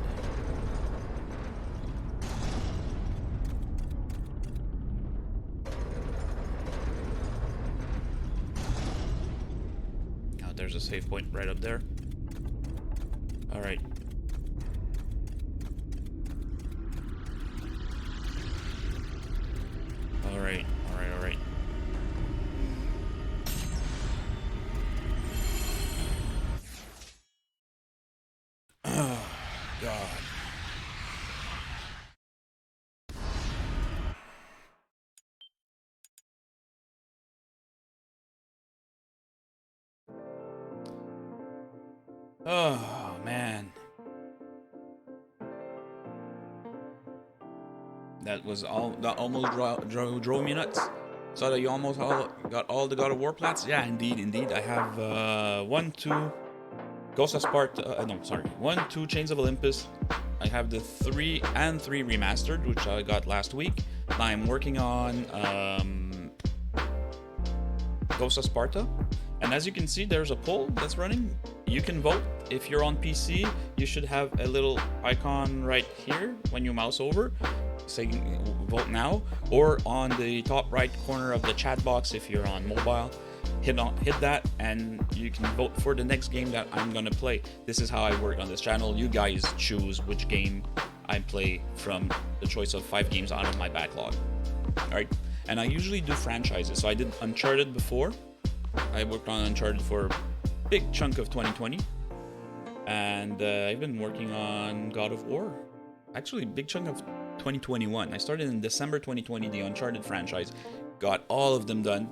There's a save point right up there. All right. All right. All right. All right. Oh, God. Oh, man. That was all. That almost drove me nuts. So that you almost got all the God of War plats? Yeah, indeed. I have 1, 2 Ghost of Sparta. No, sorry. 1, 2 Chains of Olympus. I have the 3 and 3 remastered, which I got last week. I'm working on Ghost of Sparta. And as you can see, there's a poll that's running. You can vote. If you're on PC, you should have a little icon right here when you mouse over saying vote now, or on the top right corner of the chat box if you're on mobile. Hit that and you can vote for the next game that I'm gonna play. This is how I work on this channel. You guys choose which game I play from the choice of 5 games out of my backlog. Alright, and I usually do franchises. So I did Uncharted before. I worked on Uncharted for a big chunk of 2020. And I've been working on God of War. Actually, big chunk of 2021. I started in December 2020, the Uncharted franchise. Got all of them done.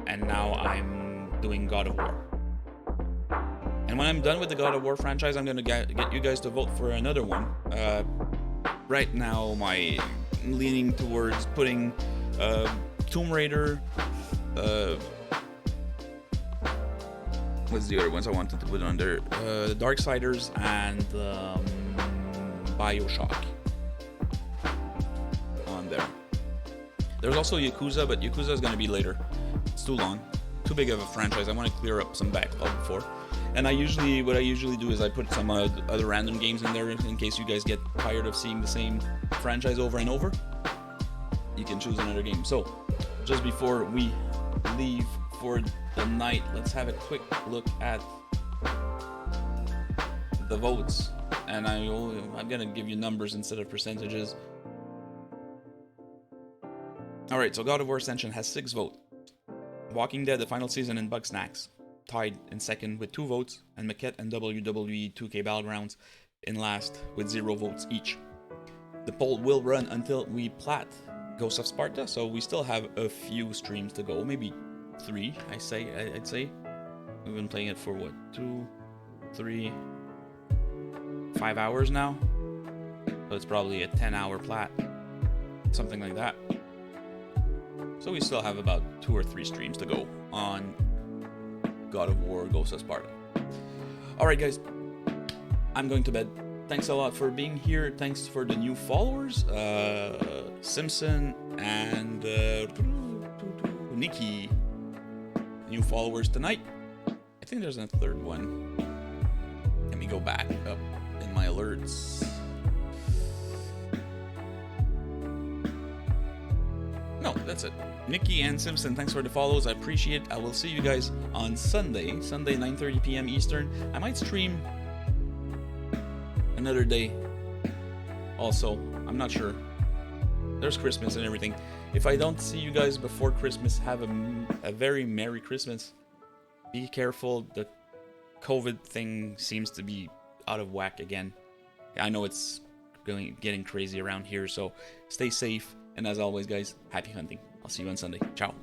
And now I'm doing God of War. And when I'm done with the God of War franchise, I'm gonna get you guys to vote for another one. Right now, I'm leaning towards putting Tomb Raider. What's the other ones I wanted to put on there? Darksiders and Bioshock on there. There's also Yakuza, but Yakuza is going to be later. It's too long. Too big of a franchise. I want to clear up some backlog before. And what I usually do is I put some other random games in there in case you guys get tired of seeing the same franchise over and over. You can choose another game. So, just before we leave for the night, let's have a quick look at the votes. And I'm gonna give you numbers instead of percentages. Alright, so God of War Ascension has 6 votes. Walking Dead, the final season, and Bugsnax tied in second with 2 votes, and Maquette and WWE 2K Battlegrounds in last with 0 votes each. The poll will run until we plat Ghost of Sparta, so we still have a few streams to go, maybe 3, I'd say. We've been playing it for what, 2, 3, 5 hours now? So it's probably a 10-hour plat, something like that. So we still have about 2 or 3 streams to go on God of War Ghost of Sparta. Alright guys, I'm going to bed. Thanks a lot for being here. Thanks for the new followers. Simpson and Nikki. New followers tonight. I think there's a third one. Let me go back up in my alerts. No, that's it. Nikki and Simpson, thanks for the follows. I appreciate it. I will see you guys on Sunday, 9:30 p.m. Eastern. I might stream another day also. I'm not sure. There's Christmas and everything. If I don't see you guys before Christmas, have a very Merry Christmas. Be careful. The COVID thing seems to be out of whack again. I know it's getting crazy around here, so stay safe. And as always, guys, happy hunting. I'll see you on Sunday. Ciao.